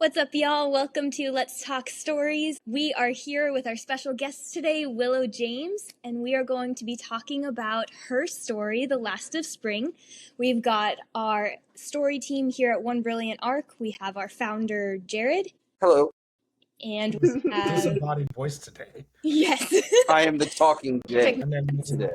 What's up, y'all? Welcome to Let's Talk Stories. We are here with our special guest today, Willow James, and we are going to be talking about her story, The Last of Spring. We've got our story team here at One Brilliant Arc. We have our founder, Jared. Hello. And we have... disembodied voice today. Yes. I am the talking Jay And then today.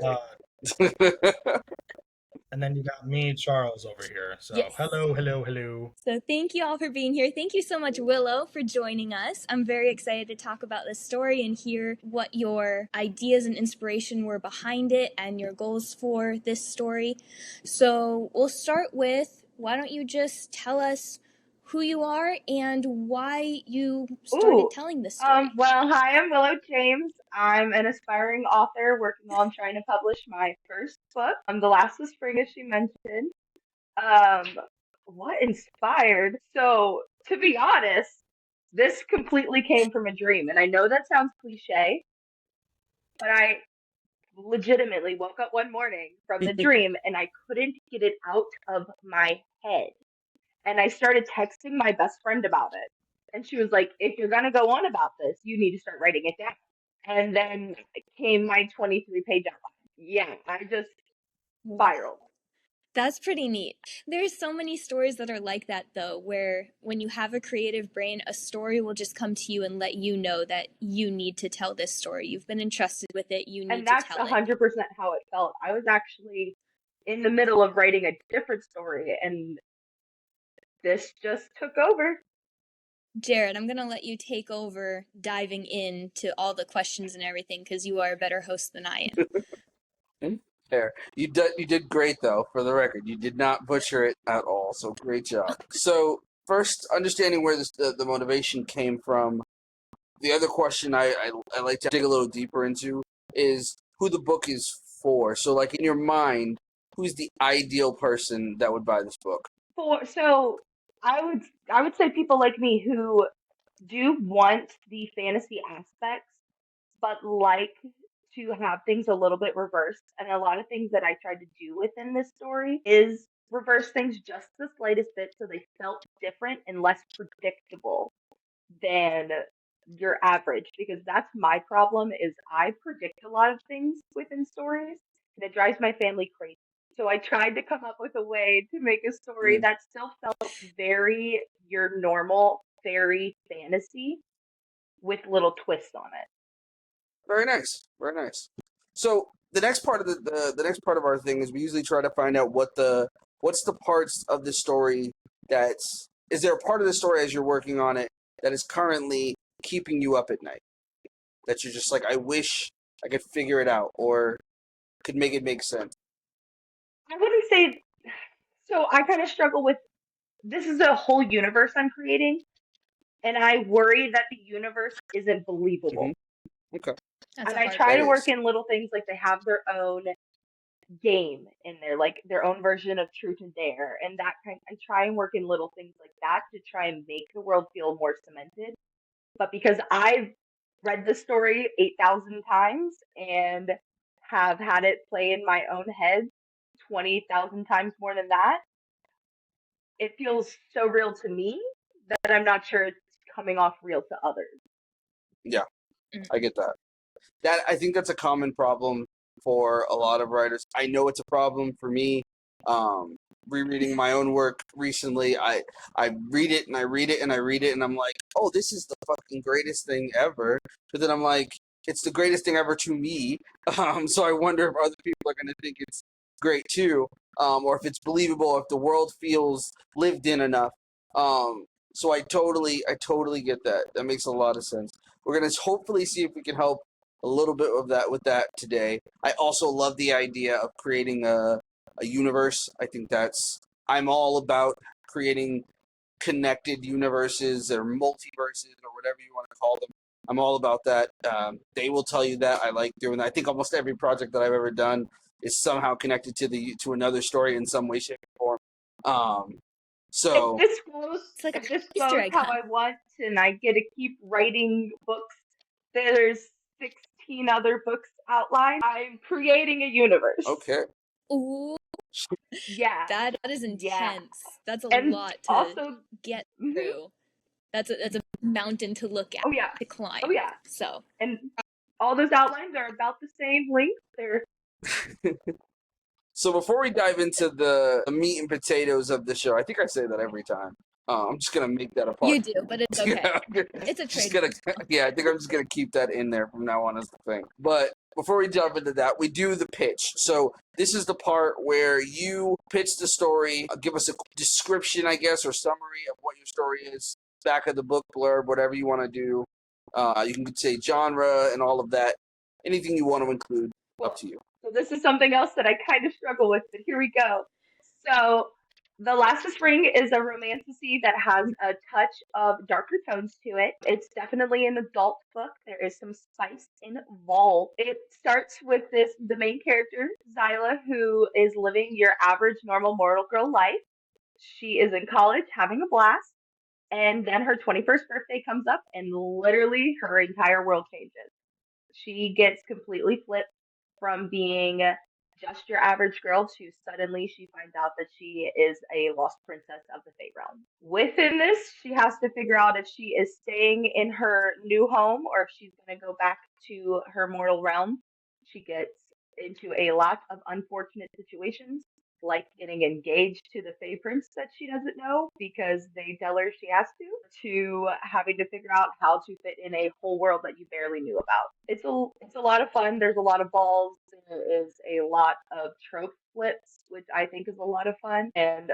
And then you got me, Charles, over here. So Yes. hello. So thank you all for being here. Thank you so much, Willow, for joining us. I'm very excited to talk about this story and hear what your ideas and inspiration were behind it and your goals for this story. So we'll start with, why don't you just tell us who you are and why you started telling this story? Well, hi, I'm Willow James. I'm an aspiring author working on trying to publish my first book, The Last of Spring, as she mentioned. What inspired? So, to be honest, this completely came from a dream. And I know that sounds cliche, but I legitimately woke up one morning from the dream and I couldn't get it out of my head. And I started texting my best friend about it. And she was like, if you're going to go on about this, you need to start writing it down. And then came my 23-page outline. Yeah, I just spiraled. That's pretty neat. There's so many stories that are like that, though, where when you have a creative brain, a story will just come to you and let you know that you need to tell this story. You've been entrusted with it. You need to tell it. And that's 100% how it felt. I was actually in the middle of writing a different story, and this just took over. Jared, I'm going to let you take over diving into all the questions and everything because you are a better host than I am. Fair. You did great, though, for the record. You did not butcher it at all, so great job. So, first, understanding where the motivation came from, the other question I like to dig a little deeper into is who the book is for. So, like, in your mind, who's the ideal person that would buy this book? So, I would say people like me who do want the fantasy aspects, but like to have things a little bit reversed. And a lot of things that I tried to do within this story is reverse things just the slightest bit so they felt different and less predictable than your average. Because that's my problem is I predict a lot of things within stories and it drives my family crazy. So I tried to come up with a way to make a story that still felt very your normal fairy fantasy with little twists on it. Very nice. Very nice. So the next part of the next part of our thing is we usually try to find out what's the parts of the story is there a part of the story as you're working on it that is currently keeping you up at night? That you're just like, I wish I could figure it out or could make it make sense. I wouldn't say so. I kind of struggle with this is a whole universe I'm creating, and I worry that the universe isn't believable. Mm-hmm. Okay. And I try to work in little things like they have their own game in there, like their own version of Truth and Dare, and that kind. I try and work in little things like that to try and make the world feel more cemented. But because I've read the story 8,000 times and have had it play in my own head 20,000 times more than that, it feels so real to me that I'm not sure it's coming off real to others. Yeah, I get that. I think that's a common problem for a lot of writers. I know it's a problem for me. Rereading my own work recently, I read it and I read it and I read it and I'm like, oh, this is the fucking greatest thing ever. But then I'm like, it's the greatest thing ever to me. So I wonder if other people are going to think it's great too, or if it's believable, if the world feels lived in enough. So I totally get that. That makes a lot of sense. We're going to hopefully see if we can help a little bit of that with that today. I also love the idea of creating a universe. I think I'm all about creating connected universes or multiverses or whatever you want to call them. I'm all about that. They will tell you that. I like doing that. I think almost every project that I've ever done is somehow connected to another story in some way, shape, or form. So if this goes how I want and I get to keep writing books, there's 16 other books outlined. I'm creating a universe. Okay. Ooh. Yeah. That is intense. Yeah. That's a lot to also get through. that's a mountain to look at, Oh yeah. to climb. Oh yeah. So, And all those outlines are about the same length. They're So before we dive into the meat and potatoes of the show, I think I say that every time. I'm just gonna make that a part. you do, but it's okay. It's a Just trade. yeah, I think I'm just gonna keep that in there from now on as the thing. But before we jump into that, we do the pitch. So this is the part where you pitch the story, give us a description, I guess, or summary of what your story is, back of the book blurb, whatever you want to do. You can say genre and all of that. Anything you want to include, up to you. So this is something else that I kind of struggle with, but here we go. So The Last of Spring is a romantasy that has a touch of darker tones to it. It's definitely an adult book. There is some spice involved. It starts with the main character, Zyla, who is living your average normal mortal girl life. She is in college having a blast, and then her 21st birthday comes up and literally her entire world changes. She gets completely flipped from being just your average girl to suddenly she finds out that she is a lost princess of the Fey realm. Within this, she has to figure out if she is staying in her new home or if she's going to go back to her mortal realm. She gets into a lot of unfortunate situations, like getting engaged to the Fey prince that she doesn't know because they tell her she has to having to figure out how to fit in a whole world that you barely knew about. It's a lot of fun. There's a lot of balls. There is a lot of trope flips, which I think is a lot of fun. And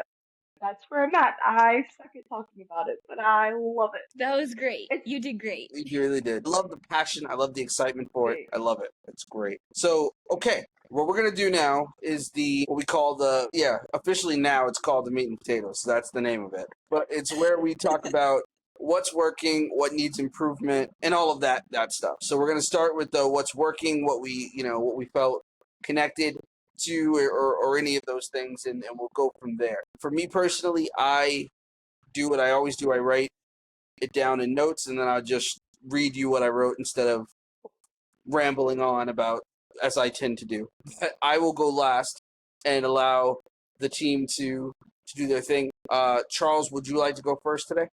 that's where I'm at. I suck at talking about it, but I love it. That was great. It's You did great. You really did. I love the passion. I love the excitement for it. great. I love it. It's great. So, okay, what we're gonna do now is what we call officially now it's called the meat and potatoes. So that's the name of it. But it's where we talk about what's working, what needs improvement, and all of that stuff. So we're gonna start with the what's working, what we felt connected to, or any of those things, and we'll go from there. For me personally, I do what I always do. I write it down in notes, and then I'll just read you what I wrote instead of rambling on about as I tend to do. I will go last and allow the team to do their thing. Charles, would you like to go first today?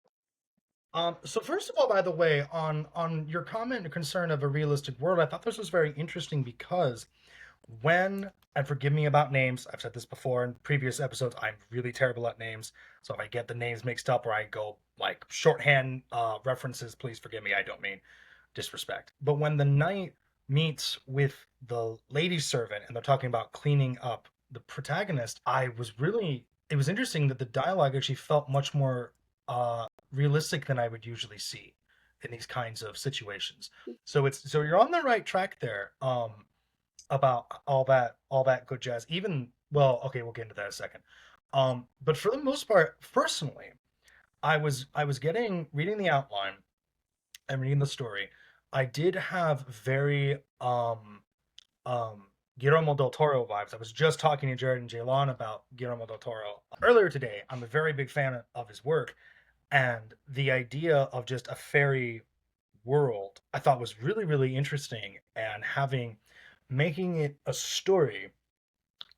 So first of all, by the way, on your comment and concern of a realistic world, I thought this was very interesting because and forgive me about names, I've said this before in previous episodes, I'm really terrible at names. So if I get the names mixed up or I go like shorthand references, please forgive me. I don't mean disrespect. But when the knight meets with the lady servant and they're talking about cleaning up the protagonist, it was interesting that the dialogue actually felt much more realistic than I would usually see in these kinds of situations. So you're on the right track there. About all that good jazz. Okay, we'll get into that in a second. But for the most part, personally, I was reading the outline and reading the story. I did have very Guillermo del Toro vibes. I was just talking to Jared and Jaylon about Guillermo del Toro earlier today. I'm a very big fan of his work, and the idea of just a fairy world I thought was really, really interesting, and making it a story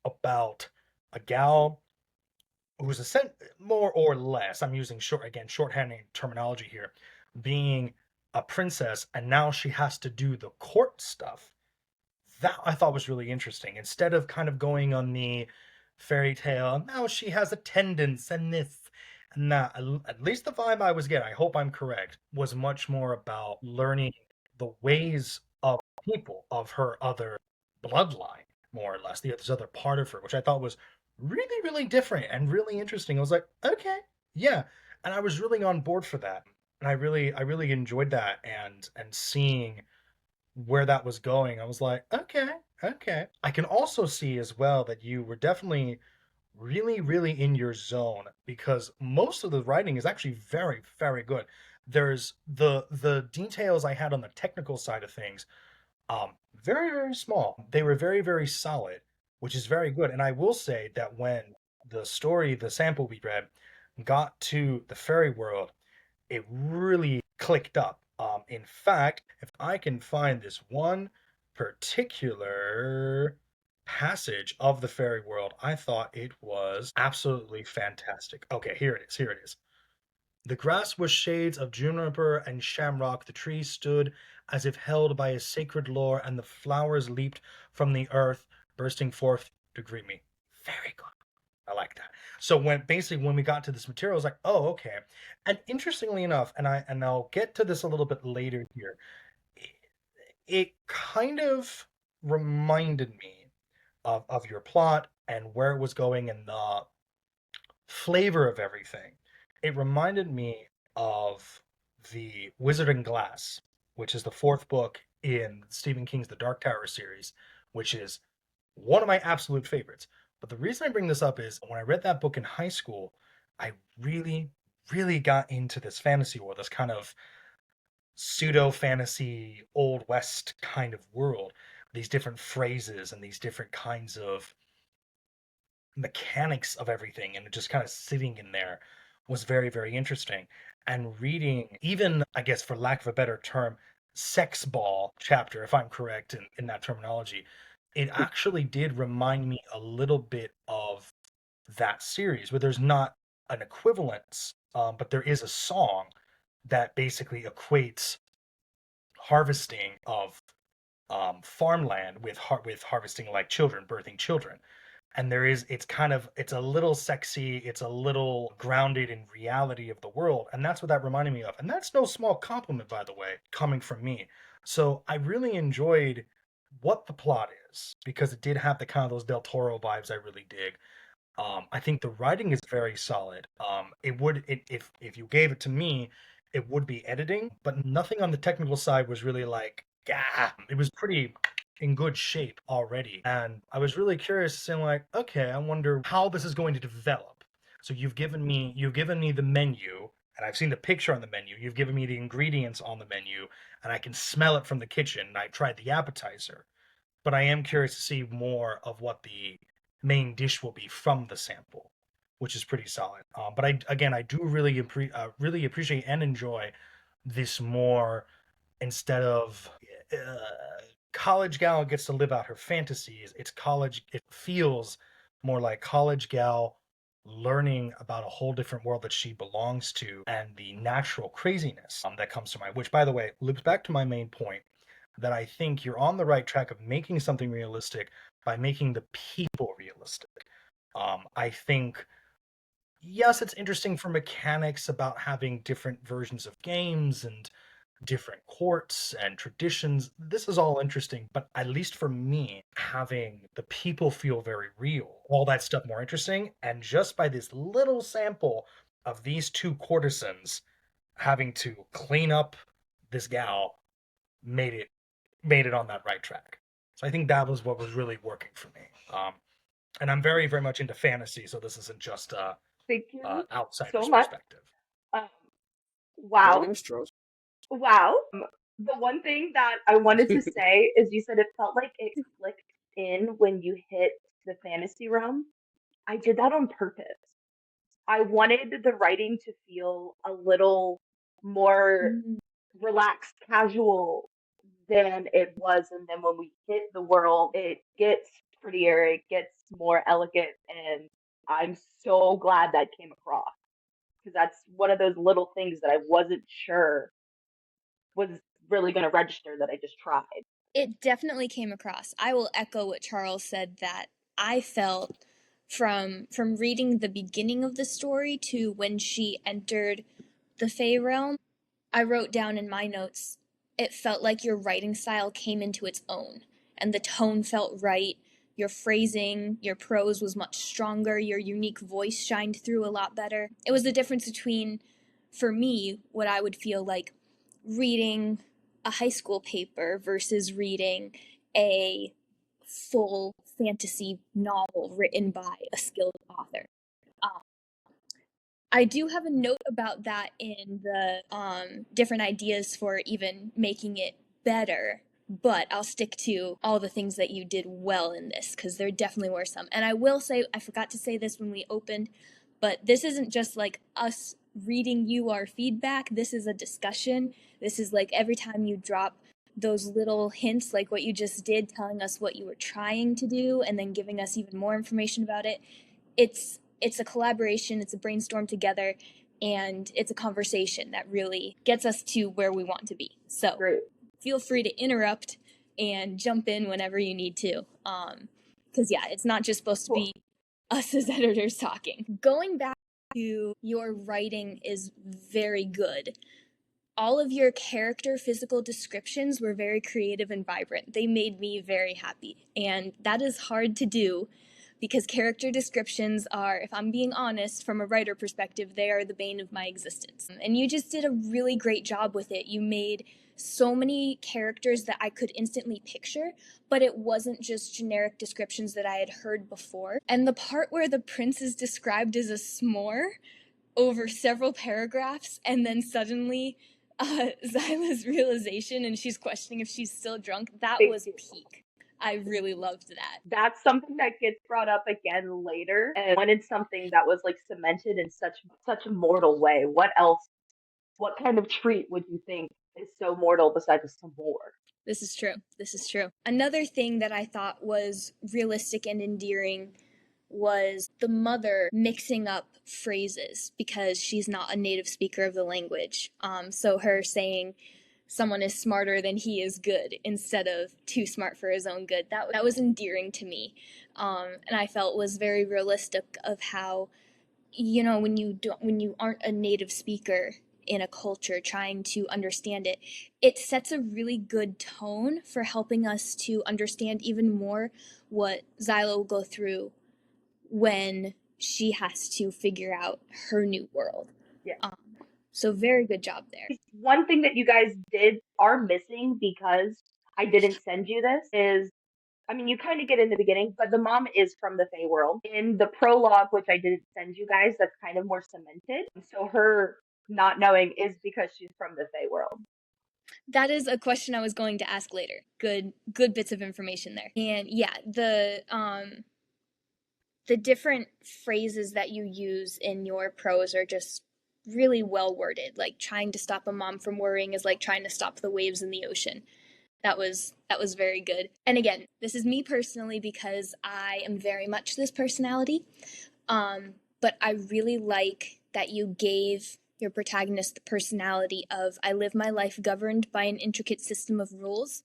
about a gal who's more or less, I'm using shorthanding terminology here, being a princess, and now she has to do the court stuff. That I thought was really interesting. Instead of kind of going on the fairy tale, now she has attendants and this and that. At least the vibe I was getting, I hope I'm correct, was much more about learning the ways of people of her other bloodline, more or less, this other part of her, which I thought was really, really different and really interesting. I was like, okay, yeah, and I was really on board for that, and I really enjoyed that, and seeing where that was going, I was like, okay, okay. I can also see as well that you were definitely really, really in your zone because most of the writing is actually very, very good. There's the details I had on the technical side of things, very, very small. They were very, very solid, which is very good. And I will say that when the sample we read, got to the fairy world, it really clicked up. In fact, if I can find this one particular passage of the fairy world, I thought it was absolutely fantastic. Okay, here it is. Here it is. The grass was shades of juniper and shamrock. The trees stood as if held by a sacred lore, and the flowers leaped from the earth, bursting forth to greet me. Very good. I like that. So when we got to this material, I was like, oh, okay. And interestingly enough, and I'll get to this a little bit later here, it kind of reminded me of your plot and where it was going and the flavor of everything. It reminded me of the Wizard and Glass, which is the fourth book in Stephen King's The Dark Tower series, which is one of my absolute favorites. But the reason I bring this up is when I read that book in high school, I really, really got into this fantasy world, this kind of pseudo fantasy, old west kind of world. These different phrases and these different kinds of mechanics of everything, and just kind of sitting in there was very, very interesting. And reading, even, I guess, for lack of a better term, sex ball chapter, if I'm correct in that terminology, it actually did remind me a little bit of that series, where there's not an equivalence, but there is a song that basically equates harvesting of farmland with harvesting like children, birthing children. And it's a little sexy, it's a little grounded in reality of the world, and that's what that reminded me of. And that's no small compliment, by the way, coming from me. So I really enjoyed what the plot is, because it did have the kind of those Del Toro vibes I really dig. I think the writing is very solid. If you gave it to me, it would be editing, but nothing on the technical side was really like, yeah, it was pretty in good shape already. And I was really curious, saying like, okay, I wonder how this is going to develop. So you've given me the menu, and I've seen the picture on the menu. You've given me the ingredients on the menu, and I can smell it from the kitchen. And I tried the appetizer, but I am curious to see more of what the main dish will be from the sample, which is pretty solid. But I do really really appreciate and enjoy this more, instead of uh, college gal gets to live out her fantasies. It's college. It feels more like college gal learning about a whole different world that she belongs to, and the natural craziness that comes to mind. Which, by the way, loops back to my main point, that I think you're on the right track of making something realistic by making the people realistic. I think, yes, it's interesting for mechanics about having different versions of games and different courts and traditions. This is all interesting, but at least for me, having the people feel very real, all that stuff more interesting. And just by this little sample of these two courtesans having to clean up this gal made it on that right track. So I think that was what was really working for me. And I'm very, very much into fantasy, so this isn't just Thank you outsider's so much. perspective. Um, My wow. name is Tropes. Wow. The one thing that I wanted to say is you said it felt like it clicked in when you hit the fantasy realm. I did that on purpose. I wanted the writing to feel a little more relaxed, casual than it was. And then when we hit the world, it gets prettier, it gets more elegant. And I'm so glad that came across, because that's one of those little things that I wasn't sure was really going to register that I just tried. It definitely came across. I will echo what Charles said, that I felt from reading the beginning of the story to when she entered the Fey realm. I wrote down in my notes, it felt like your writing style came into its own, and the tone felt right. Your phrasing, your prose was much stronger. Your unique voice shined through a lot better. It was the difference between, for me, what I would feel like reading a high school paper versus reading a full fantasy novel written by a skilled author. I do have a note about that in the different ideas for even making it better, but I'll stick to all the things that you did well in this, because there definitely were some. And I will say, I forgot to say this when we opened, but this isn't just like us reading you our feedback. This is a discussion. This is like every time you drop those little hints, like what you just did, telling us what you were trying to do and then giving us even more information about it. It's a collaboration, it's a brainstorm together, and it's a conversation that really gets us to where we want to be. So Great. feel free to interrupt and jump in whenever you need to. Because yeah, it's not just supposed to be us as editors talking. Going back to your writing is very good. All of your character physical descriptions were very creative and vibrant. They made me very happy. And that is hard to do because character descriptions are, if I'm being honest, from a writer perspective, they are the bane of my existence. And you just did a really great job with it. You made so many characters that I could instantly picture, but it wasn't just generic descriptions that I had heard before. And the part where the prince is described as a s'more over several paragraphs, and then suddenly Zyla's realization and she's questioning if she's still drunk, that was peak. I really loved that. That's something that gets brought up again later, and when it's something that was like cemented in such a mortal way, what kind of treat would you think is so mortal besides a s'more? This is true. This is true. Another thing that I thought was realistic and endearing was the mother mixing up phrases because she's not a native speaker of the language. So her saying someone is smarter than he is good instead of too smart for his own good. That was endearing to me. And I felt was very realistic of how, you know, when you aren't a native speaker in a culture trying to understand it, it sets a really good tone for helping us to understand even more what Zyla will go through when she has to figure out her new world. Yeah. So very good job there. One thing that you guys are missing because I didn't send you this is, I mean, you kind of get in the beginning, but the mom is from the Fae world. In the prologue, which I didn't send you guys, that's kind of more cemented. So her not knowing is because she's from the Fae world. That is a question I was going to ask later. Good bits of information there. And yeah, the different phrases that you use in your prose are just really well worded. Like trying to stop a mom from worrying is like trying to stop the waves in the ocean. That was very good. And again, this is me personally because I am very much this personality. But I really like that you gave your protagonist the personality of I live my life governed by an intricate system of rules,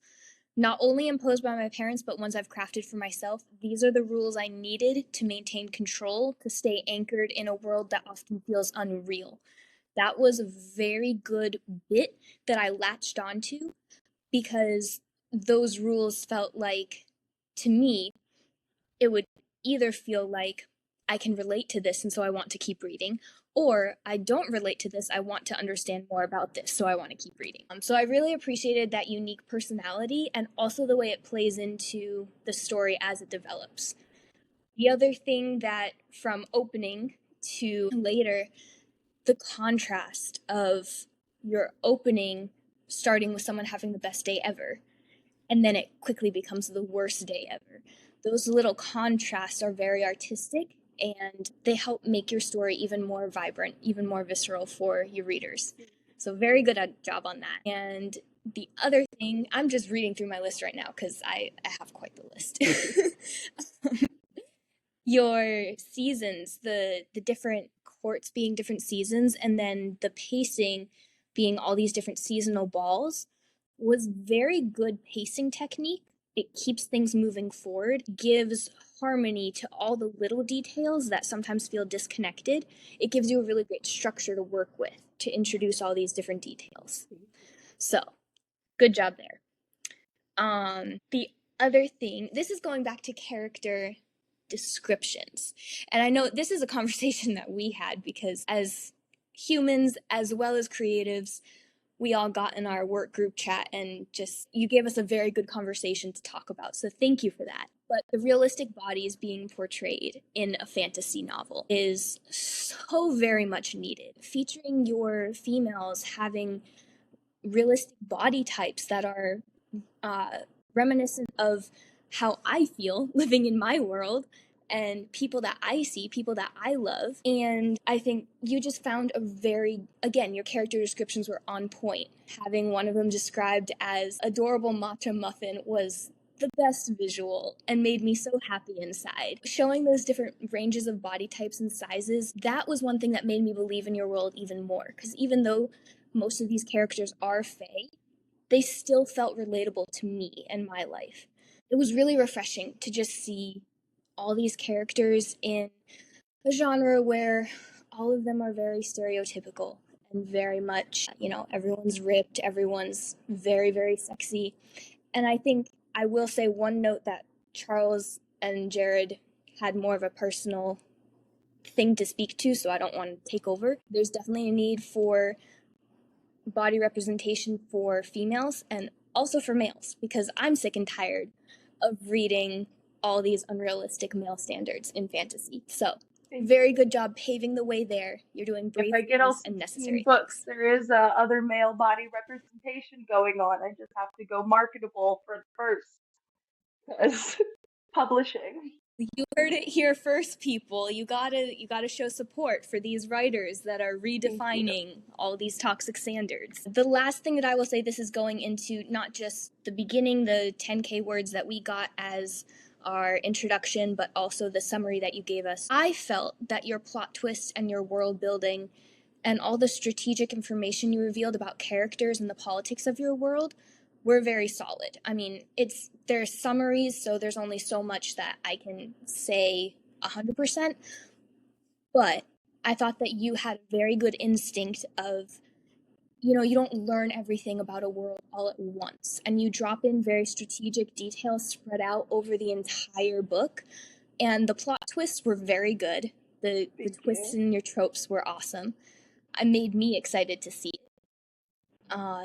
not only imposed by my parents, but ones I've crafted for myself. These are the rules I needed to maintain control, to stay anchored in a world that often feels unreal. That was a very good bit that I latched onto because those rules felt like, to me, it would either feel like I can relate to this and so I want to keep reading, or I don't relate to this, I want to understand more about this, so I want to keep reading. So I really appreciated that unique personality and also the way it plays into the story as it develops. The other thing that from opening to later, the contrast of your opening starting with someone having the best day ever, and then it quickly becomes the worst day ever. Those little contrasts are very artistic, and they help make your story even more vibrant, even more visceral for your readers. So very good job on that. And the other thing, I'm just reading through my list right now because I have quite the list. Your seasons, the different courts being different seasons, and then the pacing being all these different seasonal balls was very good pacing technique. It keeps things moving forward, gives harmony to all the little details that sometimes feel disconnected. It gives you a really great structure to work with to introduce all these different details. So, good job there. The other thing, this is going back to character descriptions. And I know this is a conversation that we had because as humans as well as creatives, we all got in our work group chat and just you gave us a very good conversation to talk about. So thank you for that. But the realistic bodies being portrayed in a fantasy novel is so very much needed. Featuring your females having realistic body types that are reminiscent of how I feel living in my world and people that I see, people that I love. And I think you just found again, your character descriptions were on point. Having one of them described as adorable matcha muffin was the best visual and made me so happy inside. Showing those different ranges of body types and sizes, that was one thing that made me believe in your world even more. Because even though most of these characters are fae, they still felt relatable to me and my life. It was really refreshing to just see all these characters in a genre where all of them are very stereotypical and very much, everyone's ripped, everyone's very, very sexy. And I think I will say one note that Charles and Jared had more of a personal thing to speak to, so I don't want to take over. There's definitely a need for body representation for females and also for males, because I'm sick and tired of reading all these unrealistic male standards in fantasy. So, very good job paving the way there. You're doing brave If I get all and 16 necessary books, things. there is other male body representation going on. I just have to go marketable for the first. Because publishing. You heard it here first, people. You gotta show support for these writers that are redefining all these toxic standards. The last thing that I will say, this is going into not just the beginning, the 10K words that we got as our introduction, but also the summary that you gave us. I felt that your plot twist and your world building and all the strategic information you revealed about characters and the politics of your world were very solid. I mean, they're summaries, so there's only so much that I can say 100%, but I thought that you had a very good instinct of, you don't learn everything about a world all at once, and you drop in very strategic details spread out over the entire book, and the plot twists were very good. The twists in your tropes were awesome. It made me excited to see it.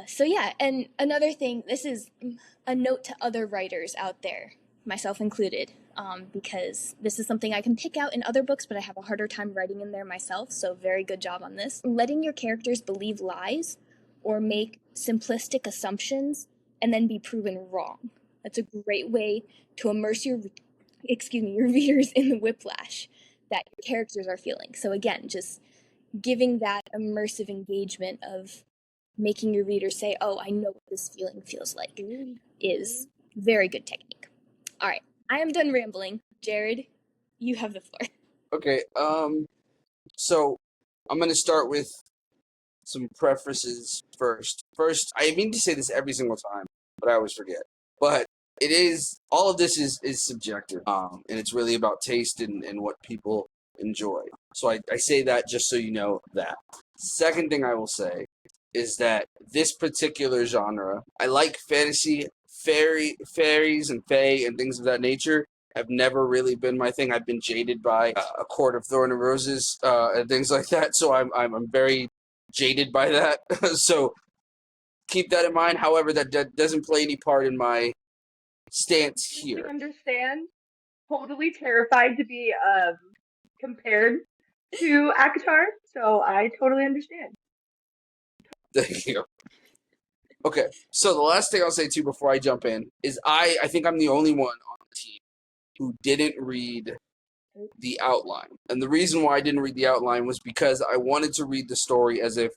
So yeah, and another thing, this is a note to other writers out there, myself included, because this is something I can pick out in other books, but I have a harder time writing in there myself, so very good job on this. Letting your characters believe lies or make simplistic assumptions and then be proven wrong. That's a great way to immerse your readers in the whiplash that your characters are feeling. So again, just giving that immersive engagement of making your reader say, oh, I know what this feeling feels like, is very good technique. All right, I am done rambling. Jared, you have the floor. Okay, so I'm going to start with some prefaces first. First, I mean to say this every single time, but I always forget. But all of this is subjective, and it's really about taste and what people enjoy. So I say that just so you know that. Second thing I will say is that this particular genre, I like fantasy, fairies and fae and things of that nature have never really been my thing. I've been jaded by A Court of Thorn and Roses and things like that, so I'm very jaded by that. So keep that in mind. However, that doesn't play any part in my stance here. I understand. Totally terrified to be compared to Akatar, so I totally understand. Thank you. Okay, so the last thing I'll say too before I jump in is I think I'm the only one on the team who didn't read the outline. And the reason why I didn't read the outline was because I wanted to read the story as if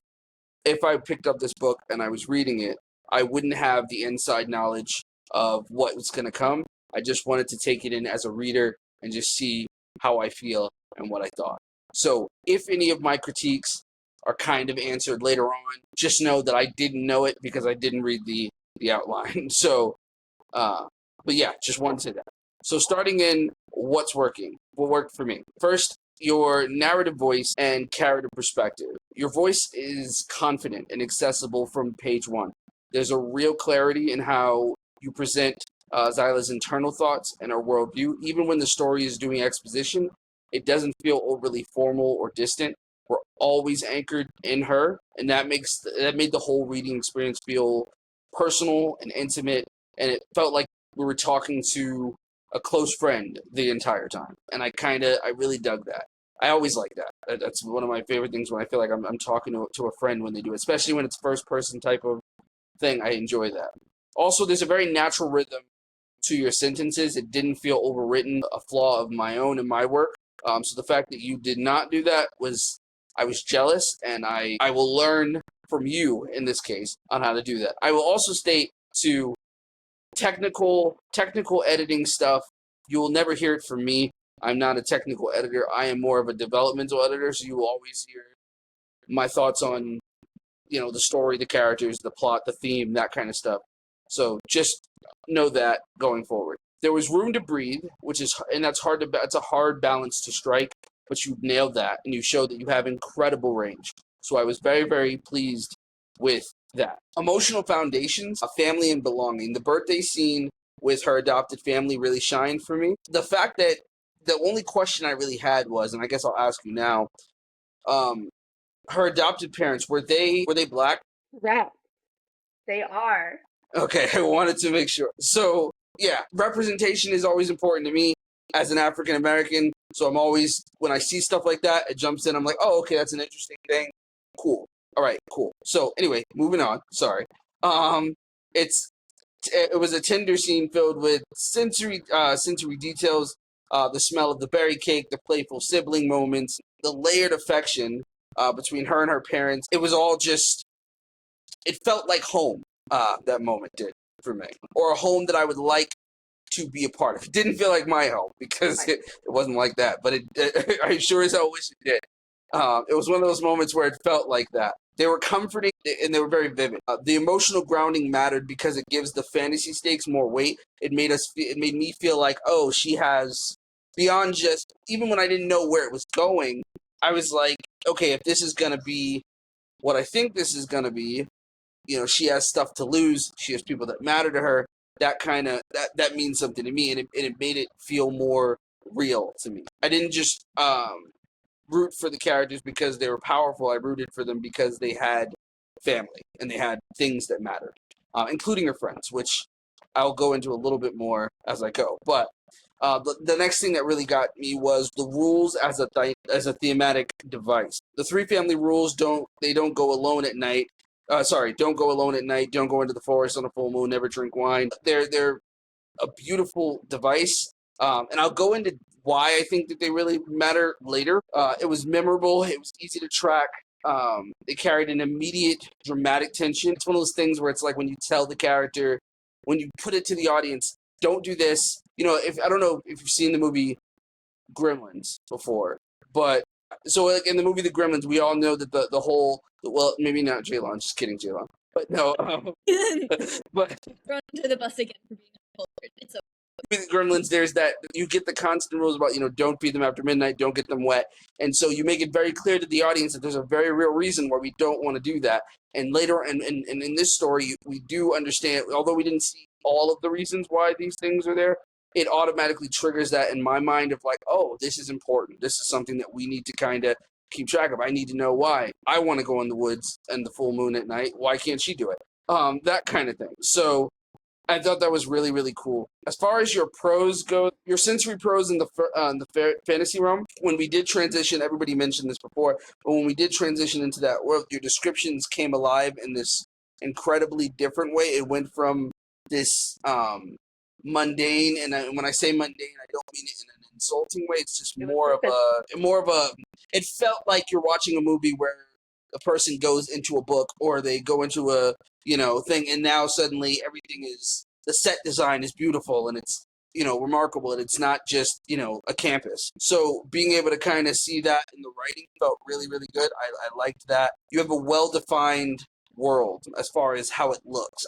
I picked up this book and I was reading it, I wouldn't have the inside knowledge of what was going to come. I just wanted to take it in as a reader and just see how I feel and what I thought. So if any of my critiques are kind of answered later on, just know that I didn't know it because I didn't read the outline. So, but yeah, just wanted to say that. So starting in what's working, what worked for me. First, your narrative voice and character perspective. Your voice is confident and accessible from page one. There's a real clarity in how you present Zyla's internal thoughts and her worldview. Even when the story is doing exposition, it doesn't feel overly formal or distant. We're always anchored in her, and that made the whole reading experience feel personal and intimate, and it felt like we were talking to a close friend the entire time. And I really dug that. I always like that. That's one of my favorite things when I feel like I'm talking to a friend when they do it, especially when it's first person type of thing. I enjoy that. Also, there's a very natural rhythm to your sentences. It didn't feel overwritten, a flaw of my own in my work. So the fact that you did not do that I was jealous, and I will learn from you in this case on how to do that. I will also state too technical editing stuff, you will never hear it from me. I'm not a technical editor. I am more of a developmental editor, so you will always hear my thoughts on, the story, the characters, the plot, the theme, that kind of stuff. So just know that going forward. There was room to breathe, that's a hard balance to strike, but you nailed that, and you showed that you have incredible range. So I was very, very pleased with that. Emotional foundations, a family and belonging. The birthday scene with her adopted family really shined for me. The fact that the only question I really had was, and I guess I'll ask you now, her adopted parents, were they black? Correct. They are. Okay, I wanted to make sure. So, yeah, representation is always important to me as an African American. So I'm always, when I see stuff like that, it jumps in. I'm like, oh, okay, that's an interesting thing. Cool. All right, cool. So anyway, moving on. Sorry. It was a tender scene filled with sensory details, the smell of the berry cake, the playful sibling moments, the layered affection between her and her parents. It was all just, it felt like home. That moment did for me, or a home that I would like to be a part of. It didn't feel like my home because it wasn't like that, but I sure as hell wish it did. It was one of those moments where it felt like that. They were comforting and they were very vivid. The emotional grounding mattered because it gives the fantasy stakes more weight. It made me feel like, oh, she has, beyond just, even when I didn't know where it was going, I was like, okay, if this is gonna be what I think this is gonna be, she has stuff to lose. She has people that matter to her. That means something to me, and it made it feel more real to me. I didn't just root for the characters because they were powerful. I rooted for them because they had family and they had things that mattered, including her friends, which I'll go into a little bit more as I go. But the next thing that really got me was the rules as a thematic device. The three family rules don't go alone at night. Don't go alone at night. Don't go into the forest on a full moon. Never drink wine. They're a beautiful device, and I'll go into why I think that they really matter later. It was memorable. It was easy to track. It carried an immediate dramatic tension. It's one of those things where it's like when you tell the character, when you put it to the audience, don't do this. If I don't know if you've seen the movie Gremlins before, but so like in the movie The Gremlins, we all know that the whole, well, maybe not Jalon, just kidding, Jalon, but no, but Thrown under the bus again for being a culprit. It's okay. With Gremlins, there's that you get the constant rules about don't feed them after midnight, don't get them wet, and so you make it very clear to the audience that there's a very real reason why we don't want to do that. And later, and in this story, we do understand, although we didn't see all of the reasons why these things are there, it automatically triggers that in my mind of like, oh, this is important. This is something that we need to kind of keep track of. I need to know why. I want to go in the woods and the full moon at night. Why can't she do it? That kind of thing. So I thought that was really, really cool. As far as your prose go, your sensory prose in the fantasy realm, when we did transition, everybody mentioned this before, but when we did transition into that world, your descriptions came alive in this incredibly different way. It went from this mundane, and when I say mundane, I don't mean it in an insulting way. It's just more of a. It felt like you're watching a movie where a person goes into a book or they go into a thing, and now suddenly everything is, the set design is beautiful and it's remarkable, and it's not just a campus. So being able to kind of see that in the writing felt really, really good. I liked that. You have a well-defined world as far as how it looks.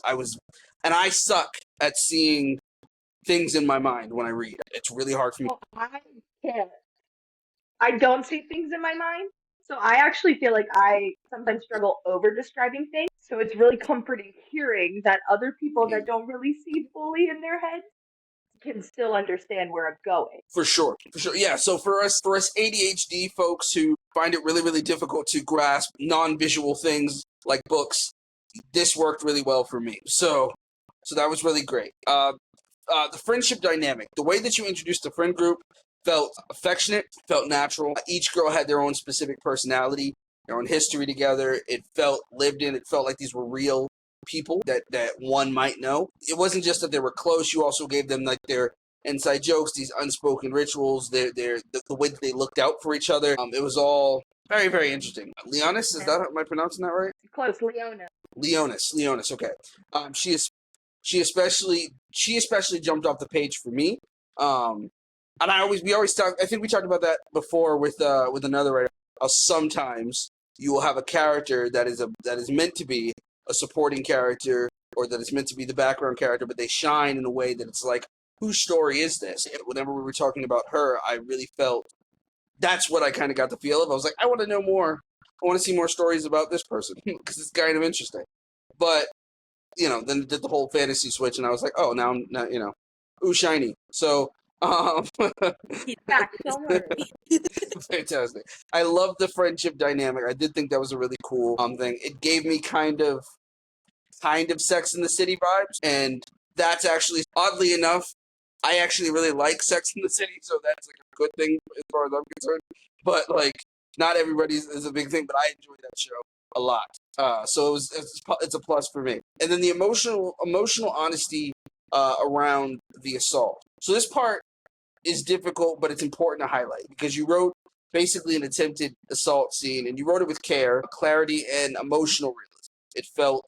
I suck at seeing things in my mind when I read. It's really hard for me. Well, I can't. I don't see things in my mind. So I actually feel like I sometimes struggle over describing things. So it's really comforting hearing that other people that don't really see fully in their heads can still understand where I'm going. For sure. Yeah, so for us ADHD folks who find it really, really difficult to grasp non-visual things like books, this worked really well for me. So that was really great. The friendship dynamic, the way that you introduced the friend group felt affectionate, felt natural. Each girl had their own specific personality, their own history together. It felt lived in. It felt like these were real people that one might know. It wasn't just that they were close. You also gave them like their inside jokes, these unspoken rituals, the way that they looked out for each other. It was all very, very interesting. Leonis, am I pronouncing that right? Close, Leona. Leonis, okay. She especially she especially jumped off the page for me. And we always talk. I think we talked about that before with another writer. Sometimes you will have a character that is meant to be a supporting character, or that is meant to be the background character, but they shine in a way that it's like, whose story is this? And whenever we were talking about her, I really felt that's what I kind of got the feel of. I was like, I want to know more. I want to see more stories about this person because it's kind of interesting. But then it did the whole fantasy switch, and I was like, oh, now ooh, shiny. So, He's back. Don't worry. fantastic. I love the friendship dynamic. I did think that was a really cool thing. It gave me kind of Sex in the City vibes, and that's actually, oddly enough, I actually really like Sex in the City, so that's like a good thing as far as I'm concerned. But like, not everybody is a big thing, but I enjoy that show a lot. So it's a plus for me. And then the emotional honesty around the assault. So this part is difficult, but it's important to highlight because you wrote basically an attempted assault scene, and you wrote it with care, clarity, and emotional realism. It felt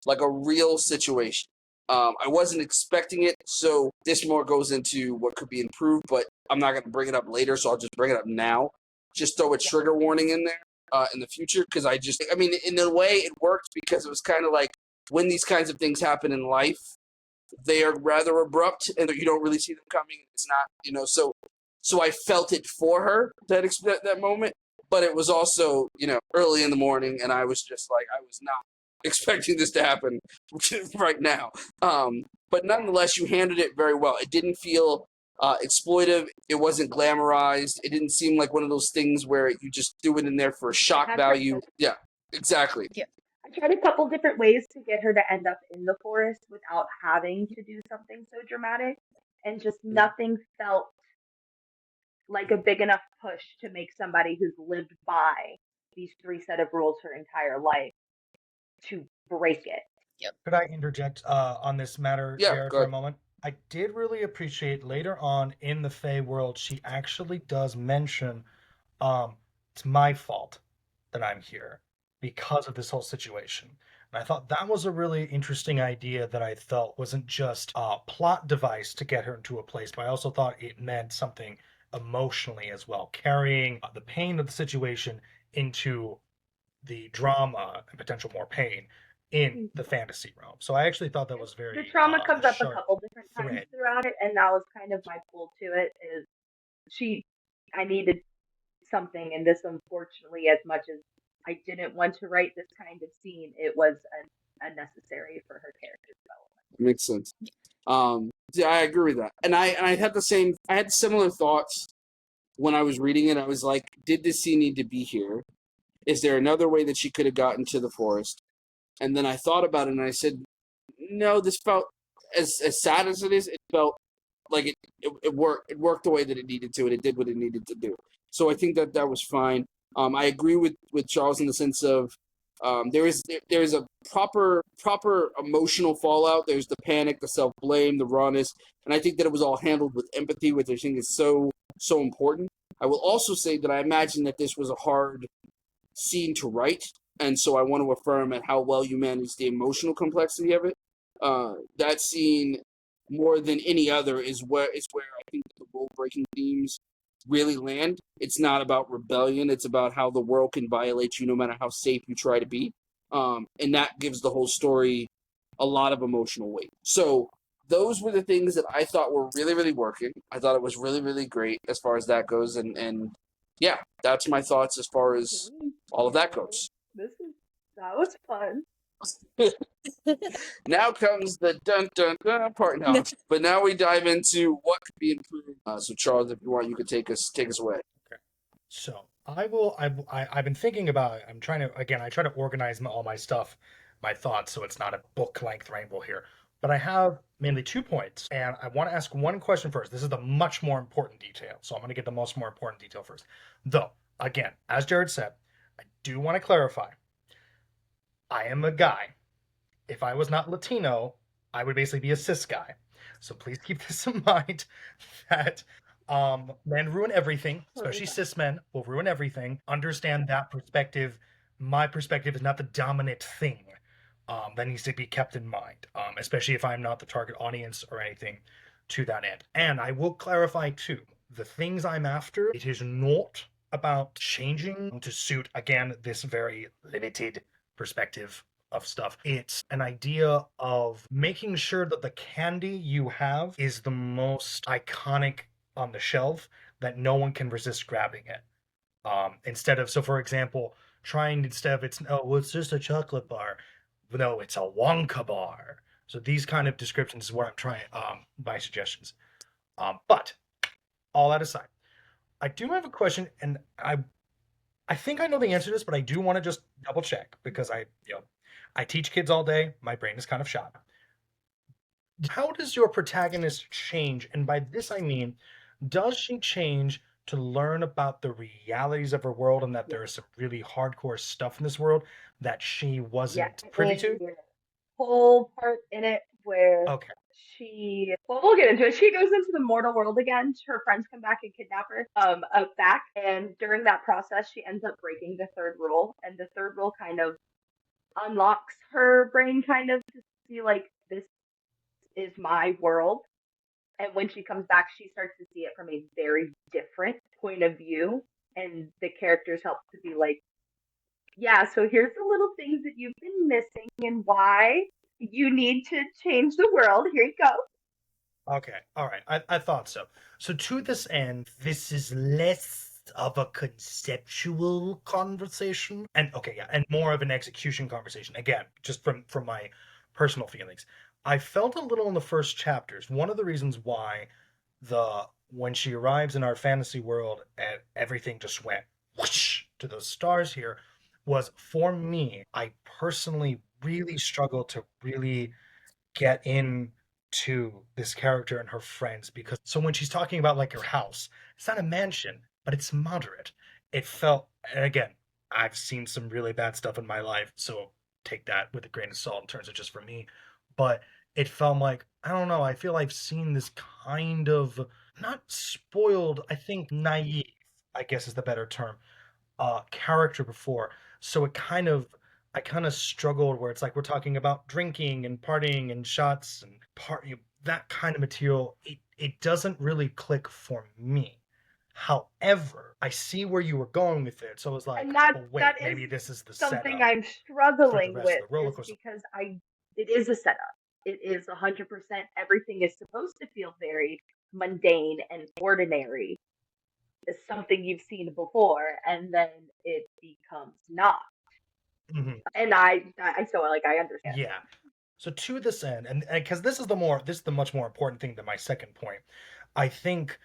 like a real situation. I wasn't expecting it, so this more goes into what could be improved, but I'm not going to bring it up later, so I'll just bring it up now. Just throw a trigger warning in there in the future, because in a way it worked, because it was kind of like when these kinds of things happen in life, they are rather abrupt, and you don't really see them coming. It's not, so I felt it for her, that moment, but it was also, early in the morning, and I was just like, I was not expecting this to happen right now. But nonetheless, you handled it very well. It didn't feel exploitive. It wasn't glamorized. It didn't seem like one of those things where you just threw it in there for shock value. Yeah, exactly. Yeah. I tried a couple different ways to get her to end up in the forest without having to do something so dramatic, and just nothing felt like a big enough push to make somebody who's lived by these 3 set of rules her entire life to break it. Yep. Could I interject on this matter, Jared, for a moment? I did really appreciate later on in the Fae world, she actually does mention, it's my fault that I'm here because of this whole situation. And I thought that was a really interesting idea that I felt wasn't just a plot device to get her into a place, but I also thought it meant something emotionally as well, carrying the pain of the situation into the drama and potential more pain in the fantasy realm. So I actually thought that was very the trauma comes up a sharp couple different times thread throughout it, and that was kind of my pull to it. Is I needed something, and this, unfortunately, as much as I didn't want to write this kind of scene, it was unnecessary for her character development. Makes sense. Yeah, I agree with that. And I had similar thoughts when I was reading it. I was like, did this scene need to be here? Is there another way that she could have gotten to the forest? And then I thought about it, and I said, no, this felt, as sad as it is, it felt like it worked the way that it needed to, and it did what it needed to do. So I think that was fine. I agree with Charles in the sense of there is a proper emotional fallout. There's the panic, the self-blame, the rawness, and I think that it was all handled with empathy, which I think is so important. I will also say that I imagine that this was a hard scene to write, and so I want to affirm at how well you managed the emotional complexity of it. That scene, more than any other, is where I think the rule-breaking themes really land. It's not about rebellion. It's about how the world can violate you no matter how safe you try to be. And that gives the whole story a lot of emotional weight. So those were the things that I thought were really, really working. I thought it was really, really great as far as that goes. And yeah, that's my thoughts as far as all of that goes. That was fun. Now comes the dun dun dun part. No, but now we dive into what could be improved. So Charles, if you want, you could take us away. Okay. So I've been thinking about it. I try to organize all my stuff, my thoughts, so it's not a book length ramble here. But I have mainly 2 points, and I want to ask one question first. This is the much more important detail, so I'm going to get the more important detail first. Though, again, as Jared said, I do want to clarify. I am a guy. If I was not Latino, I would basically be a cis guy. So please keep this in mind that men ruin everything, especially cis men will ruin everything. Understand that perspective. My perspective is not the dominant thing. that needs to be kept in mind, especially if I'm not the target audience or anything to that end. And I will clarify too, the things I'm after, it is not about changing to suit, again, this very limited perspective of stuff. It's an idea of making sure that the candy you have is the most iconic on the shelf, that no one can resist grabbing it. Instead of, so for example, it's just a chocolate bar. No, it's a Wonka bar. So these kind of descriptions is what I'm trying, my suggestions. But all that aside, I do have a question, and I think I know the answer to this, but I do want to just double check because I teach kids all day. My brain is kind of shot. How does your protagonist change? And by this I mean, does she change to learn about the realities of her world and that there is some really hardcore stuff in this world that she wasn't privy to? Whole part in it where Okay. we'll get into it. She goes into the mortal world again. Her friends come back and kidnap her back. And during that process, she ends up breaking the third rule. And the third rule kind of unlocks her brain kind of to see like, this is my world. And when she comes back, she starts to see it from a very different point of view. And the characters help to be like, yeah, so here's the little things that you've been missing and why you need to change the world. Here you go. Okay. All right. I thought so. So to this end, this is less of a conceptual conversation and more of an execution conversation. Again, just from my personal feelings. I felt a little in the first chapters. One of the reasons why when she arrives in our fantasy world and everything just went whoosh to those stars here was, for me, I personally really struggled to really get into this character and her friends, because so when she's talking about like her house, it's not a mansion, but it's moderate. It felt, and again, I've seen some really bad stuff in my life, so take that with a grain of salt in terms of just for me. But it felt like, I don't know, I feel I've seen this kind of, not spoiled, I think naive, I guess is the better term, character before. So I kind of struggled where it's like we're talking about drinking and partying and shots and that kind of material. It doesn't really click for me. However, I see where you were going with it, so I was like, well, wait, maybe this is the something setup I'm struggling for the rest with of the roller coaster. because it is a setup. It is 100%. Everything is supposed to feel very mundane and ordinary. It's something you've seen before, and then it becomes not. Mm-hmm. And I so like I understand. Yeah. So to this end, and because this is the much more important thing than my second point, I think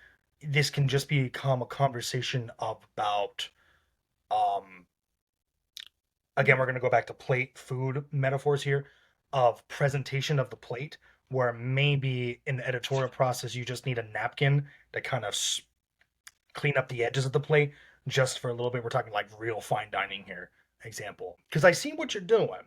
this can just become a conversation about, again, we're going to go back to plate food metaphors here, of presentation of the plate, where maybe in the editorial process you just need a napkin to kind of clean up the edges of the plate just for a little bit. We're talking like real fine dining here, example. Because I see what you're doing,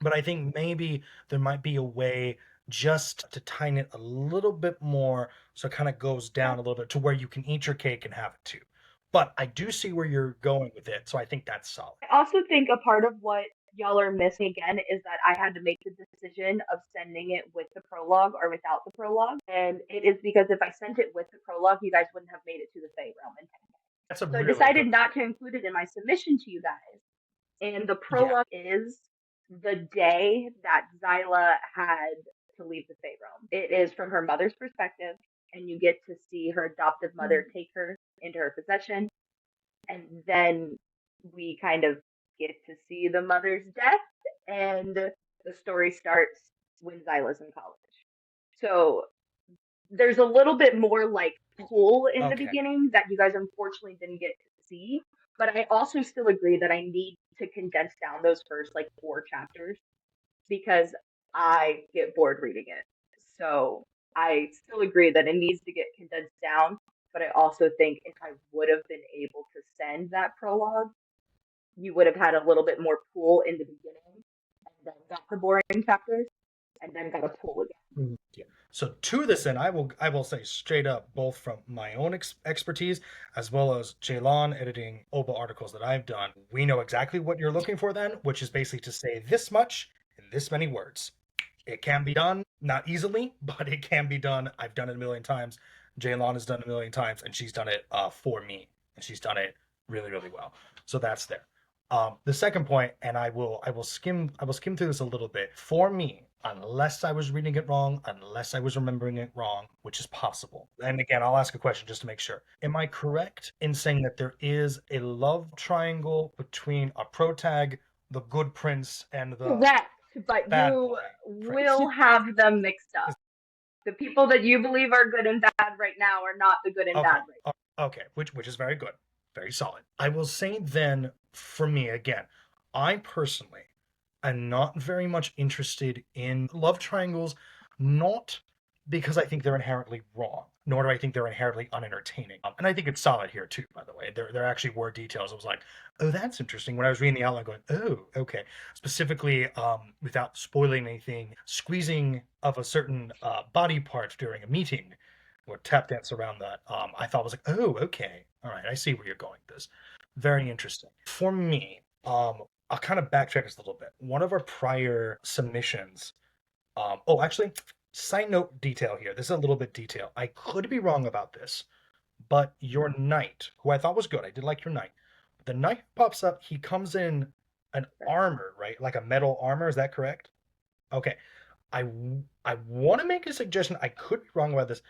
but I think maybe there might be a way just to tighten it a little bit more so it kind of goes down a little bit to where you can eat your cake and have it too. But I do see where you're going with it, so I think that's solid. I also think a part of what y'all are missing again is that I had to make the decision of sending it with the prologue or without the prologue. And it is because if I sent it with the prologue, you guys wouldn't have made it to the Fey Realm in 10 days. So I decided not to include it in my submission to you guys. And the prologue is the day that Zyla had to leave the Fey Realm. It is from her mother's perspective, and you get to see her adoptive mother take her into her possession. And then we kind of get to see the mother's death, and the story starts when Zyla's in college. So there's a little bit more like pull in the beginning that you guys unfortunately didn't get to see. But I also still agree that I need to condense down those first like 4 chapters because I get bored reading it. So I still agree that it needs to get condensed down. But I also think if I would have been able to send that prologue, you would have had a little bit more pull in the beginning and then got the boring chapters and then got a pull again. Yeah. So to this end, I will say straight up, both from my own expertise as well as Jaylon editing OBA articles that I've done, we know exactly what you're looking for then, which is basically to say this much in this many words. It can be done, not easily, but it can be done. I've done it a million times. Jaylon has done it a million times, and she's done it for me, and she's done it really, really well. So that's there. The second point, and I will skim through this a little bit. For me, unless I was reading it wrong, unless I was remembering it wrong, which is possible. And again, I'll ask a question just to make sure. Am I correct in saying that there is a love triangle between a protag, the good prince, and the Correct, but bad you boy prince? will have them mixed up. The people that you believe are good and bad right now are not the good and Okay. bad right now. Okay, which is very good, very solid. I will say then, for me again, I personally am not very much interested in love triangles, not because I think they're inherently wrong, nor do I think they're inherently unentertaining. And I think it's solid here too, by the way. There actually were details. I was like, oh, that's interesting. When I was reading the outline, going, oh, okay. Specifically, without spoiling anything, squeezing of a certain body part during a meeting, or tap dance around that. I thought was like, oh, okay, all right, I see where you're going with this. Very interesting. For me, I'll kind of backtrack this a little bit. One of our prior submissions, actually, side note detail here. This is a little bit detail. I could be wrong about this, but your knight, who I thought was good, I did like your knight. The knight pops up. He comes in an armor, right? Like a metal armor. Is that correct? Okay. I want to make a suggestion. I could be wrong about this.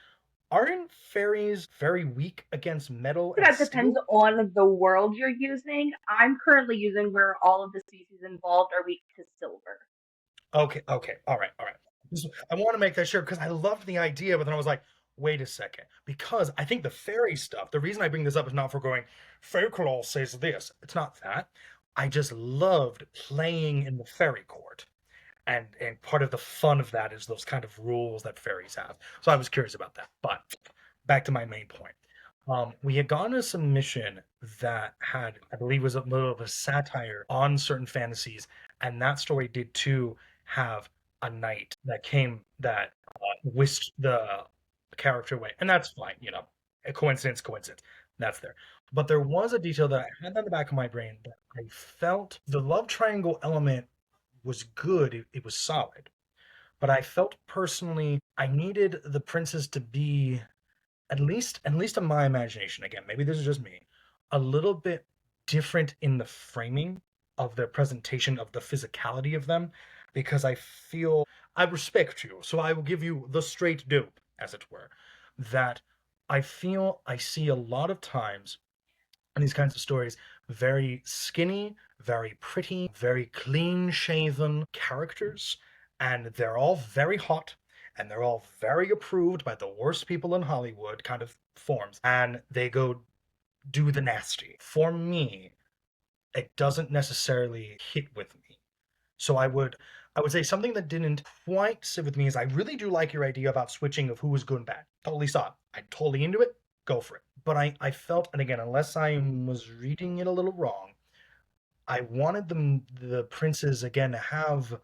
Aren't fairies very weak against metal and That depends steel? on the world you're using. I'm currently using where all of the species involved are weak to silver. Okay, all right, all right. I want to make that sure because I loved the idea, but then I was like, wait a second. Because I think the fairy stuff, the reason I bring this up is not for going, folklore says this. It's not that. I just loved playing in the fairy court. And part of the fun of that is those kind of rules that fairies have. So I was curious about that. But back to my main point. We had gotten a submission that had, I believe, was a little of a satire on certain fantasies, and that story did too have a knight that came that whisked the character away, and that's fine, a coincidence, that's there. But there was a detail that I had in the back of my brain that I felt the love triangle element was good, it was solid, but I felt personally I needed the princess to be at least in my imagination, again, maybe this is just me, a little bit different in the framing of their presentation of the physicality of them, because I feel I respect you, so I will give you the straight dope, as it were, that I feel I see a lot of times in these kinds of stories very skinny, very pretty, very clean shaven characters, and they're all very hot and they're all very approved by the worst people in Hollywood kind of forms, and they go do the nasty. For me, it doesn't necessarily hit with me. So I would say something that didn't quite sit with me is I really do like your idea about switching of who was good and bad. Totally saw it. I'm totally into it. Go for it. But I felt, and again, unless I was reading it a little wrong, I wanted the princes again to have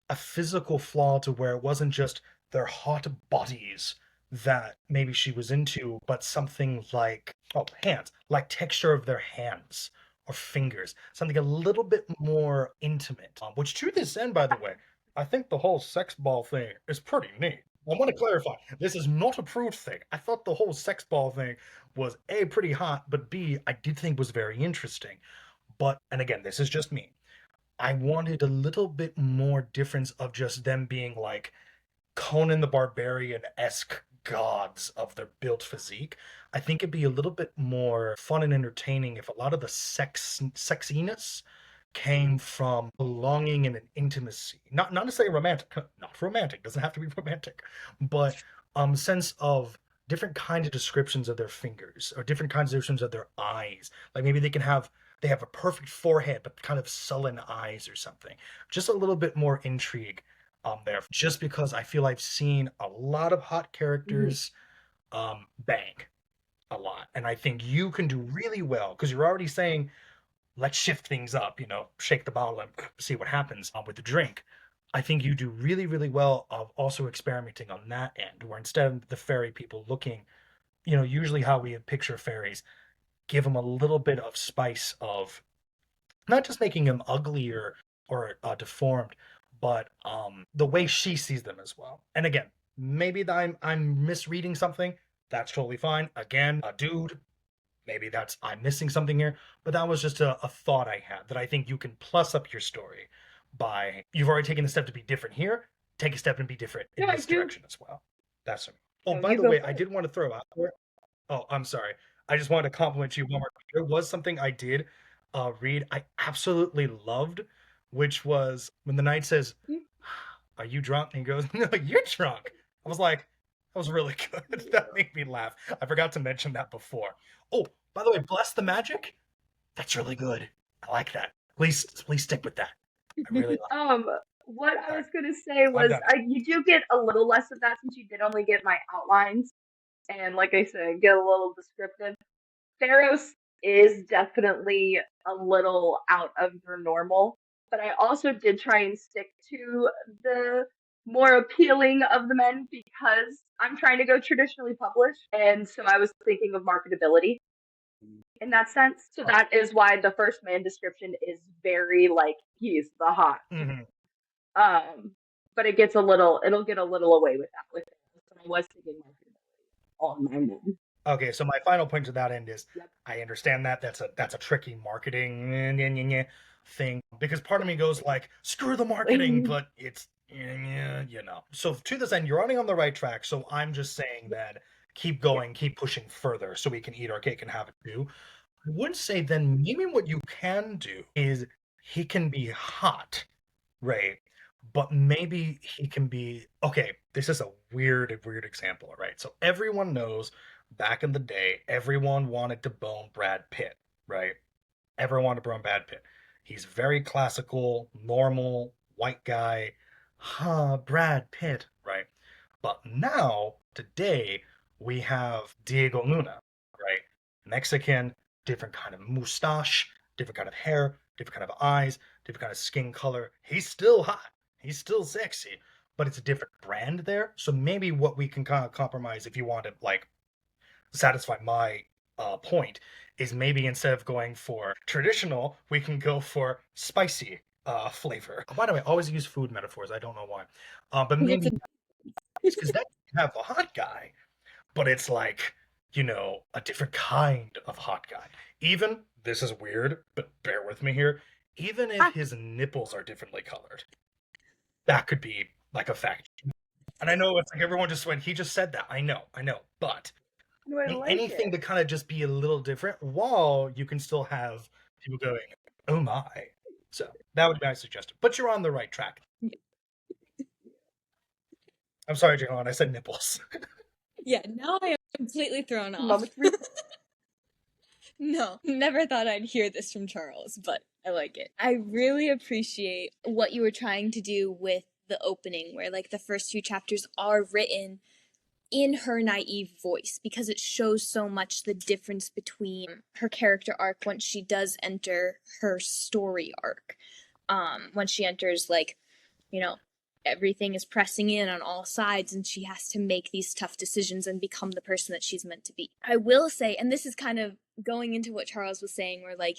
a physical flaw to where it wasn't just their hot bodies that maybe she was into, but something like, oh, hands, like texture of their hands or fingers, something a little bit more intimate. Which, to this end, by the way, I think the whole sex ball thing is pretty neat. I want to clarify, this is not a prude thing. I thought the whole sex ball thing was A, pretty hot, but B, I did think was very interesting. But, and again, this is just me. I wanted a little bit more difference of just them being like Conan the Barbarian-esque gods of their built physique. I think it'd be a little bit more fun and entertaining if a lot of the sexiness came from belonging and an intimacy. Not to say romantic, not romantic, doesn't have to be romantic, but sense of different kinds of descriptions of their fingers or different kinds of descriptions of their eyes. Like maybe they have a perfect forehead but kind of sullen eyes or something. Just a little bit more intrigue there, just because I feel I've seen a lot of hot characters bang a lot, and I think you can do really well because you're already saying let's shift things up, shake the bottle and see what happens with the drink. I think you do really, really well of also experimenting on that end, where instead of the fairy people looking, usually how we picture fairies, give them a little bit of spice of not just making them uglier or deformed, but the way she sees them as well. And again, maybe I'm misreading something. That's totally fine. Again, a dude. Maybe I'm missing something here, but that was just a thought I had, that I think you can plus up your story by, you've already taken the step to be different here, take a step and be different in this direction as well. That's it. Oh, No, by you the go way, for I it. did want to throw out there. Oh, I'm sorry. I just wanted to compliment you one more. There was something I did read I absolutely loved, which was when the knight says, "Are you drunk?" and he goes, "No, you're drunk." I was like, that was really good. That made me laugh. I forgot to mention that before. Oh, by the way, bless the magic. That's really good. I like that. Please stick with that. I really like What I All was right, gonna say I'm was, done. you do get a little less of that since you did only get my outlines, and like I said, get a little descriptive. Theros is definitely a little out of your normal, but I also did try and stick to the more appealing of the men because I'm trying to go traditionally published, and so I was thinking of marketability in that sense. So that is why the first man description is very like he's the hot. Mm-hmm. But it'll get a little away with that. With it. But I was thinking marketability on my men. Okay, so my final point to that end is, Yep. I understand that that's a tricky marketing thing, because part of me goes like, screw the marketing, but it's So to this end, you're running on the right track. So I'm just saying that keep going, keep pushing further, so we can eat our cake and have it too. I would say then maybe what you can do is he can be hot, right? But maybe he can be okay. This is a weird example, right? So everyone knows back in the day, everyone wanted to bone Brad Pitt, right? Everyone wanted to bone Brad Pitt. He's very classical, normal, white guy. Huh, Brad Pitt, right? But now, today, we have Diego Luna, right? Mexican, different kind of mustache, different kind of hair, different kind of eyes, different kind of skin color. He's still hot. He's still sexy, but it's a different brand there. So maybe what we can kind of compromise, if you want to like satisfy my point, is maybe instead of going for traditional, we can go for spicy flavor. Why do I always use food metaphors? I don't know why. But maybe it's because then you have a hot guy, but it's like, a different kind of hot guy. Even, this is weird, but bear with me here, even if his nipples are differently colored, that could be like a fact. And I know it's like everyone just went, he just said that. I know, but No, I like anything it. to kind of just be a little different while you can still have people going, oh my. So that would be my suggestion. But you're on the right track. I'm sorry, Jalen, I said nipples. Yeah, now I am completely thrown off. Moment No, never thought I'd hear this from Charles, but I like it. I really appreciate what you were trying to do with the opening, where like the first few chapters are written in her naive voice, because it shows so much the difference between her character arc once she does enter her story arc. When she enters, like, everything is pressing in on all sides and she has to make these tough decisions and become the person that she's meant to be. I will say, and this is kind of going into what Charles was saying, where like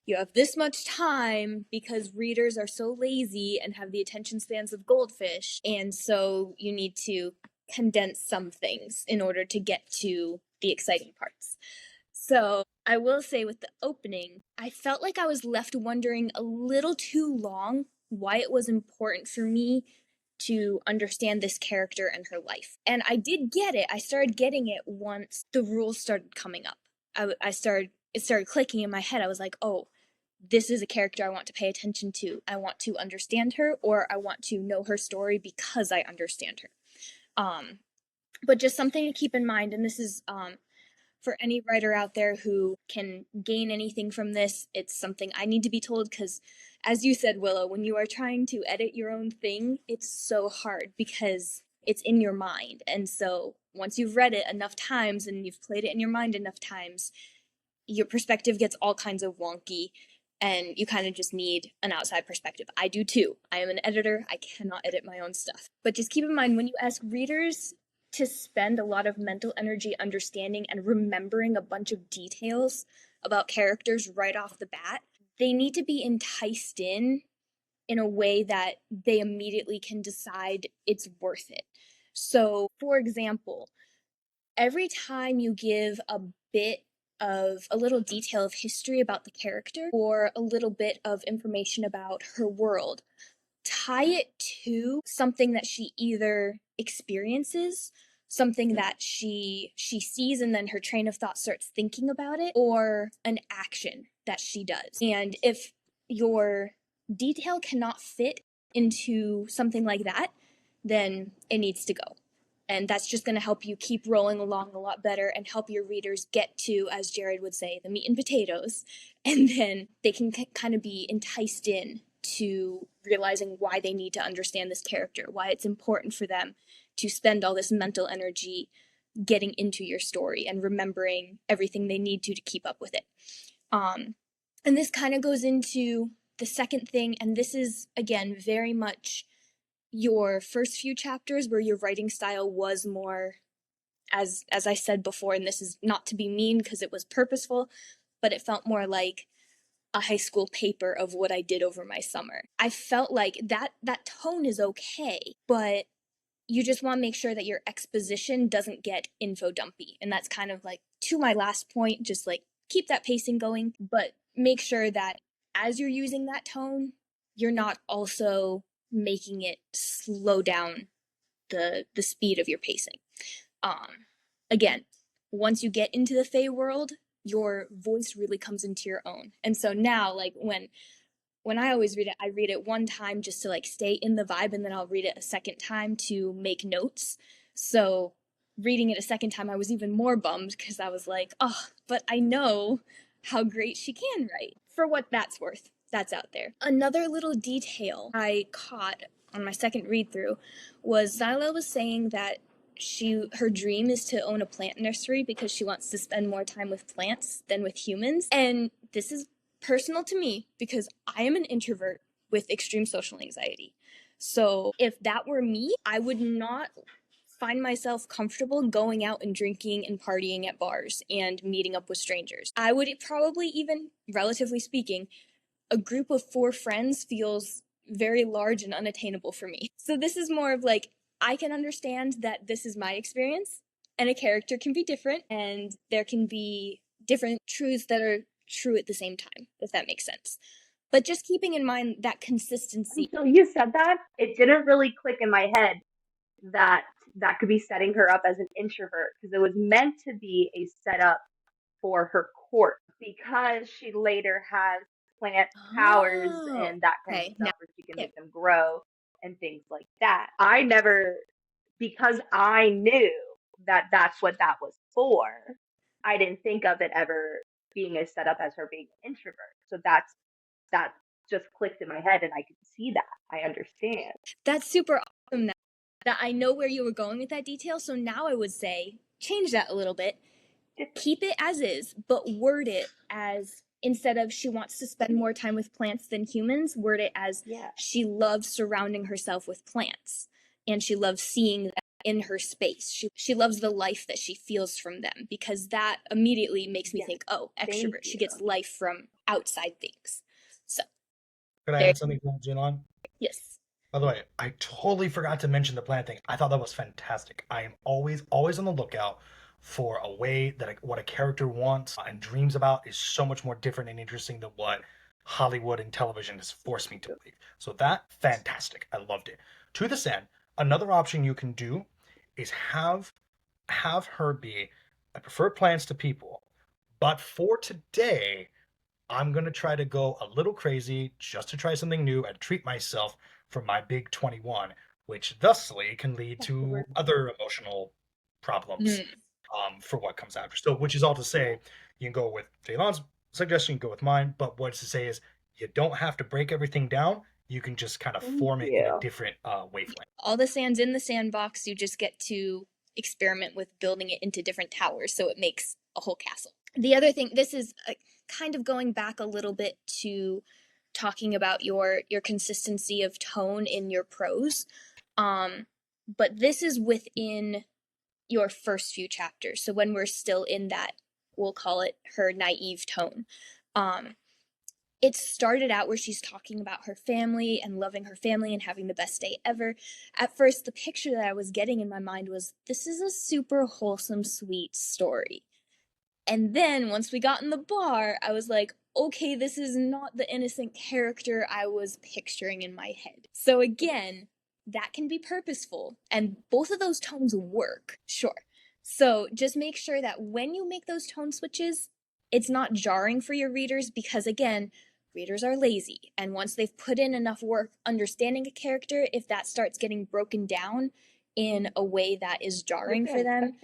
you have this much time because readers are so lazy and have the attention spans of goldfish, and so you need to condense some things in order to get to the exciting parts. So I will say with the opening, I felt like I was left wondering a little too long why it was important for me to understand this character and her life. And I did get it. I started getting it once the rules started coming up. It started clicking in my head. I was like, oh, this is a character I want to pay attention to. I want to understand her, or I want to know her story because I understand her. But just something to keep in mind, and this is for any writer out there who can gain anything from this, it's something I need to be told, because as you said, Willow, when you are trying to edit your own thing, it's so hard because it's in your mind. And so once you've read it enough times and you've played it in your mind enough times, your perspective gets all kinds of wonky and you kind of just need an outside perspective. I do too. I am an editor. I cannot edit my own stuff. But just keep in mind, when you ask readers to spend a lot of mental energy understanding and remembering a bunch of details about characters right off the bat, they need to be enticed in in a way that they immediately can decide it's worth it. So, for example, every time you give a bit of a little detail of history about the character or a little bit of information about her world, tie it to something that she either experiences, something that she sees and then her train of thought starts thinking about it, or an action that she does. And if your detail cannot fit into something like that, then it needs to go. And that's just going to help you keep rolling along a lot better and help your readers get to, as Jared would say, the meat and potatoes. And then they can kind of be enticed in to realizing why they need to understand this character, why it's important for them to spend all this mental energy getting into your story and remembering everything they need to keep up with it. And this kind of goes into the second thing, and this is, again, very much your first few chapters where your writing style was more, as I said before, and this is not to be mean because it was purposeful, but it felt more like a high school paper of what I did over my summer. I felt like that tone is okay, but you just want to make sure that your exposition doesn't get info dumpy. And that's kind of like to my last point, just like keep that pacing going, but make sure that as you're using that tone, you're not also making it slow down the speed of your pacing. Again, once you get into the Fae world, your voice really comes into your own. And so now, like when I always read it, I read it one time just to like stay in the vibe, and then I'll read it a second time to make notes. So reading it a second time, I was even more bummed because I was like, oh, but I know how great she can write. For what that's worth, that's out there. Another little detail I caught on my second read through was Zyla was saying that her dream is to own a plant nursery because she wants to spend more time with plants than with humans. And this is personal to me because I am an introvert with extreme social anxiety. So if that were me, I would not find myself comfortable going out and drinking and partying at bars and meeting up with strangers. I would probably even, relatively speaking, a group of 4 friends feels very large and unattainable for me. So this is more of like, I can understand that this is my experience, and a character can be different, and there can be different truths that are true at the same time, if that makes sense. But just keeping in mind that consistency. Until you said that, it didn't really click in my head that that could be setting her up as an introvert, because it was meant to be a setup for her court, because she later has plant powers and that kind of Okay, stuff now, where she can make them grow and things like that. I never, because I knew that that's what that was for, I didn't think of it ever being a setup as her being an introvert. So that just clicked in my head, and I could see that. I understand. That's super awesome now that I know where you were going with that detail. So now I would say change that a little bit. Keep it as is, but word it as, instead of she wants to spend more time with plants than humans, word it as she loves surrounding herself with plants and she loves seeing that in her space. She loves the life that she feels from them, because that immediately makes me think, oh, extrovert. She gets life from outside things. So could I add something to that, Jilan? Yes. By the way, I totally forgot to mention the plant thing. I thought that was fantastic. I am always on the lookout for a way that what a character wants and dreams about is so much more different and interesting than what Hollywood and television has forced me to believe. So that, fantastic. I loved it. To this end, another option you can do is have her be, I prefer plants to people, but for today, I'm going to try to go a little crazy just to try something new and treat myself for my big 21, which thusly can lead to other emotional problems for what comes after. So, which is all to say, you can go with Jaylon's suggestion, you can go with mine, but what's to say is you don't have to break everything down. You can just kind of form it in a different wavelength. All the sand's in the sandbox. You just get to experiment with building it into different towers so it makes a whole castle. The other thing, this is kind of going back a little bit to talking about your consistency of tone in your prose, but this is within your first few chapters. So when we're still in that, we'll call it her naive tone. it started out where she's talking about her family and loving her family and having the best day ever. At first, the picture that I was getting in my mind was, this is a super wholesome, sweet story. And then once we got in the bar, I was like, okay, this is not the innocent character I was picturing in my head. So again, that can be purposeful, and both of those tones work, sure. So just make sure that when you make those tone switches, it's not jarring for your readers, because again, readers are lazy, and once they've put in enough work understanding a character, if that starts getting broken down in a way that is jarring for them,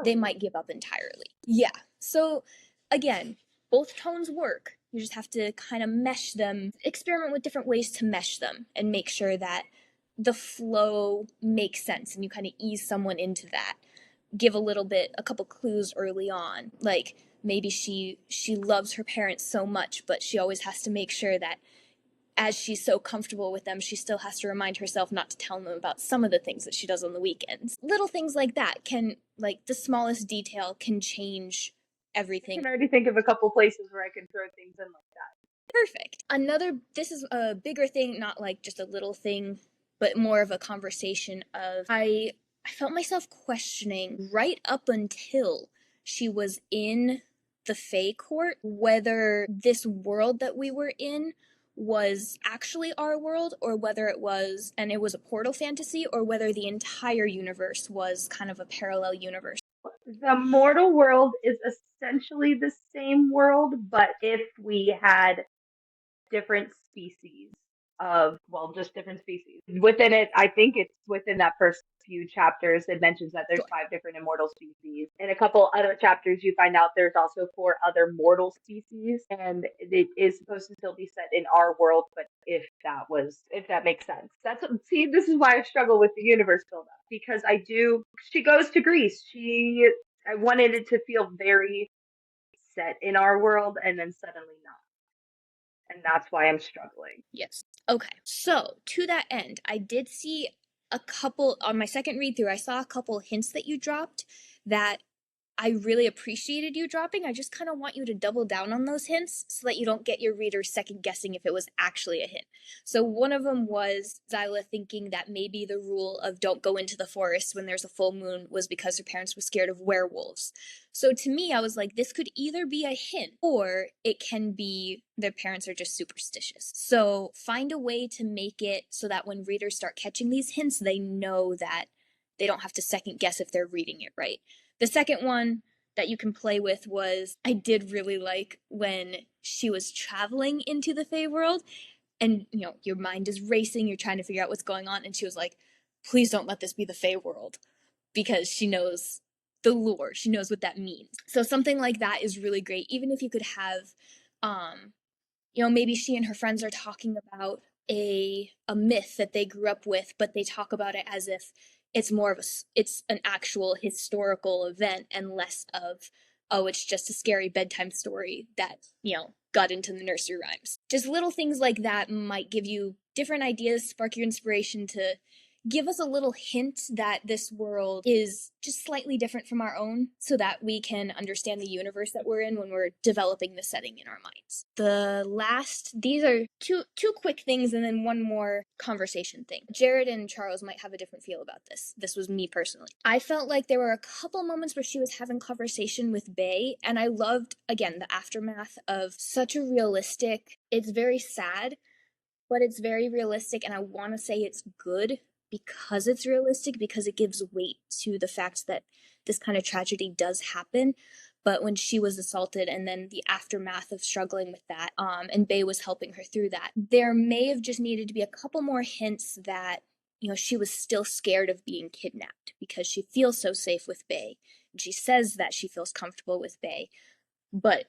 they might give up entirely. Yeah. So again, both tones work. You just have to kind of mesh them, experiment with different ways to mesh them, and make sure that the flow makes sense and you kind of ease someone into that. Give a couple clues early on, like maybe she loves her parents so much, but she always has to make sure that as she's so comfortable with them, she still has to remind herself not to tell them about some of the things that she does on the weekends. Little things like that can, like the smallest detail can change everything. I can already think of a couple places where I can throw things in like that. Perfect. This is a bigger thing, not like just a little thing, but more of a conversation of, I felt myself questioning right up until she was in the Fae court whether this world that we were in was actually our world, or whether it was a portal fantasy, or whether the entire universe was kind of a parallel universe. The mortal world is essentially the same world, but if we had different species just different species within it. I think it's within that first few chapters it mentions that there's 5 different immortal species. In a couple other chapters you find out there's also 4 other mortal species, and it is supposed to still be set in our world, but if that makes sense. This is why I struggle with the universe build up, because she goes to Greece. I wanted it to feel very set in our world, and then suddenly not. And that's why I'm struggling. Yes. Okay. So, to that end, I did see on my second read through, I saw a couple hints that you dropped that I really appreciated you dropping. I just kind of want you to double down on those hints so that you don't get your readers second guessing if it was actually a hint. So one of them was Zyla thinking that maybe the rule of don't go into the forest when there's a full moon was because her parents were scared of werewolves. So to me, I was like, this could either be a hint or it can be their parents are just superstitious. So find a way to make it so that when readers start catching these hints, they know that they don't have to second guess if they're reading it right. The second one that you can play with was, I did really like when she was traveling into the Fae world and, your mind is racing, you're trying to figure out what's going on, and she was like, please don't let this be the Fae world, because she knows the lore, she knows what that means. So something like that is really great, even if you could have, maybe she and her friends are talking about a myth that they grew up with, but they talk about it as if it's an actual historical event and less of, it's just a scary bedtime story that, got into the nursery rhymes. Just little things like that might give you different ideas, spark your inspiration to give us a little hint that this world is just slightly different from our own, so that we can understand the universe that we're in when we're developing the setting in our minds. These are two quick things and then one more conversation thing. Jared and Charles might have a different feel about this. This was me personally. I felt like there were a couple moments where she was having conversation with Bae, and I loved, again, the aftermath of such a realistic, it's very sad, but it's very realistic, and I want to say it's good because it's realistic, because it gives weight to the fact that this kind of tragedy does happen. But when she was assaulted and then the aftermath of struggling with that, and Bae was helping her through that, there may have just needed to be a couple more hints that, she was still scared of being kidnapped because she feels so safe with Bae. And she says that she feels comfortable with Bae, but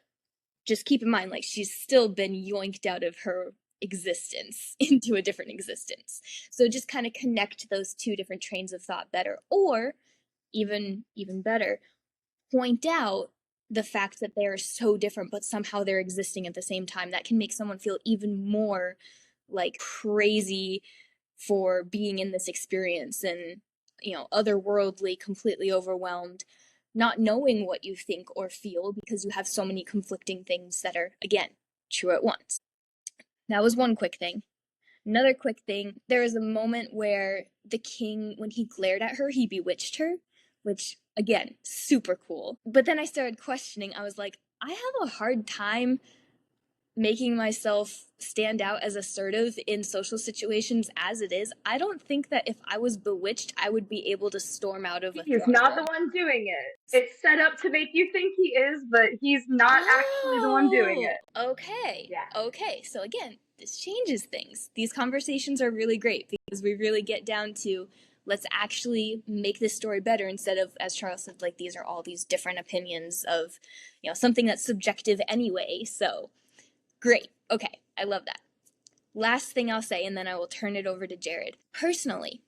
just keep in mind, like, she's still been yoinked out of her existence into a different existence. So just kind of connect those two different trains of thought better, or even better, point out the fact that they are so different but somehow they're existing at the same time. That can make someone feel even more like crazy for being in this experience and, otherworldly, completely overwhelmed, not knowing what you think or feel because you have so many conflicting things that are, again, true at once. That was one quick thing. Another quick thing, there was a moment where the king, when he glared at her, he bewitched her, which, again, super cool. But then I started questioning. I was like, I have a hard time making myself stand out as assertive in social situations as it is. I don't think that if I was bewitched, I would be able to storm out of a He's throne not the room. one doing it. It's set up to make you think he is, but he's not actually the one doing it. Okay. Yeah. Okay. So again, this changes things. These conversations are really great because we really get down to let's actually make this story better instead of, as Charles said, like these are all these different opinions of, something that's subjective anyway. So great. Okay. I love that. Last thing I'll say, and then I will turn it over to Jared. Personally,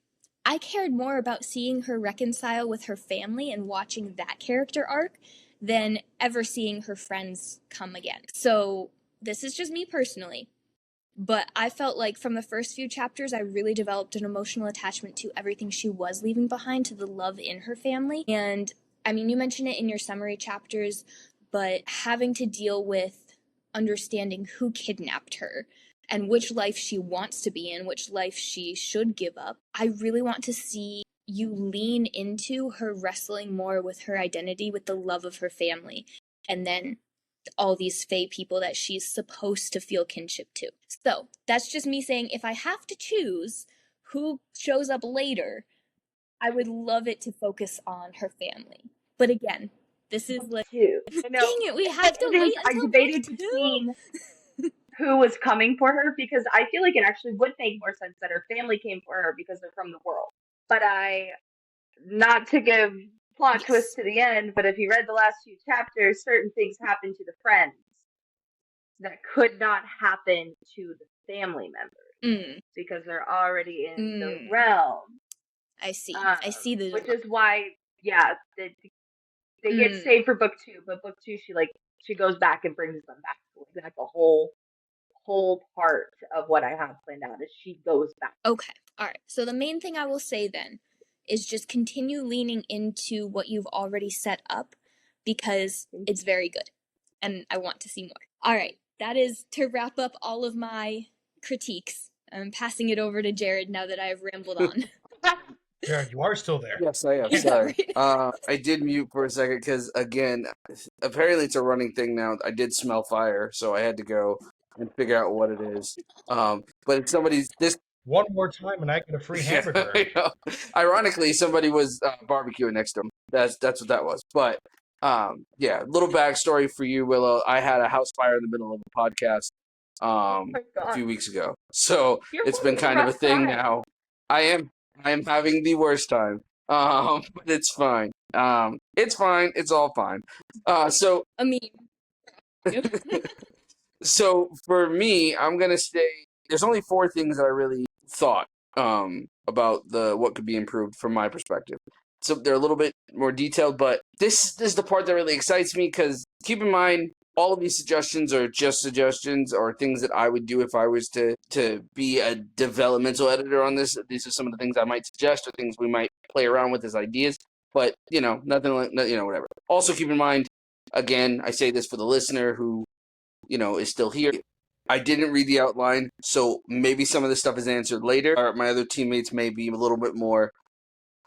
I cared more about seeing her reconcile with her family and watching that character arc than ever seeing her friends come again. So this is just me personally, but I felt like from the first few chapters, I really developed an emotional attachment to everything she was leaving behind, to the love in her family. And I mean, you mentioned it in your summary chapters, but having to deal with understanding who kidnapped her and which life she wants to be in, which life she should give up. I really want to see you lean into her wrestling more with her identity, with the love of her family, and then all these fae people that she's supposed to feel kinship to. So that's just me saying, if I have to choose who shows up later, I would love it to focus on her family. But again, this is like, Dang it, we have to wait I until debated book 2. between who was coming for her, because I feel like it actually would make more sense that her family came for her because they're from the world. But not to give plot twist to the end, but if you read the last few chapters, certain things happen to the friends that could not happen to the family members because they're already in the realm. I see. I see the which is why, yeah, they get saved for book 2, but book 2 she goes back and brings them back. That's a whole part of what I have planned out is she goes back. Okay. All right. So the main thing I will say then is just continue leaning into what you've already set up because it's very good and I want to see more. All right. That is to wrap up all of my critiques. I'm passing it over to Jared now that I've rambled on. Jared, you are still there. Yes, I am. Yeah, Sorry. right. I did mute for a second because, again, apparently it's a running thing now. I did smell fire, so I had to go and figure out what it is. But if somebody's this One more time and I get a free hamburger. I know. Ironically, somebody was barbecuing next to him. That's what that was. But yeah, little backstory for you, Willow. I had a house fire in the middle of a podcast a few weeks ago, so it's been kind of a thing now. I am having the worst time, but it's fine. It's fine. It's all fine. So I mean, so for me, I'm gonna say there's only 4 things that I really thought about what could be improved from my perspective. So they're a little bit more detailed, but this is the part that really excites me because keep in mind all of these suggestions are just suggestions or things that I would do if I was to be a developmental editor on this. These are some of the things I might suggest or things we might play around with as ideas. But nothing like whatever. Also keep in mind, again, I say this for the listener who is still here. I didn't read the outline, so maybe some of this stuff is answered later. Or my other teammates may be a little bit more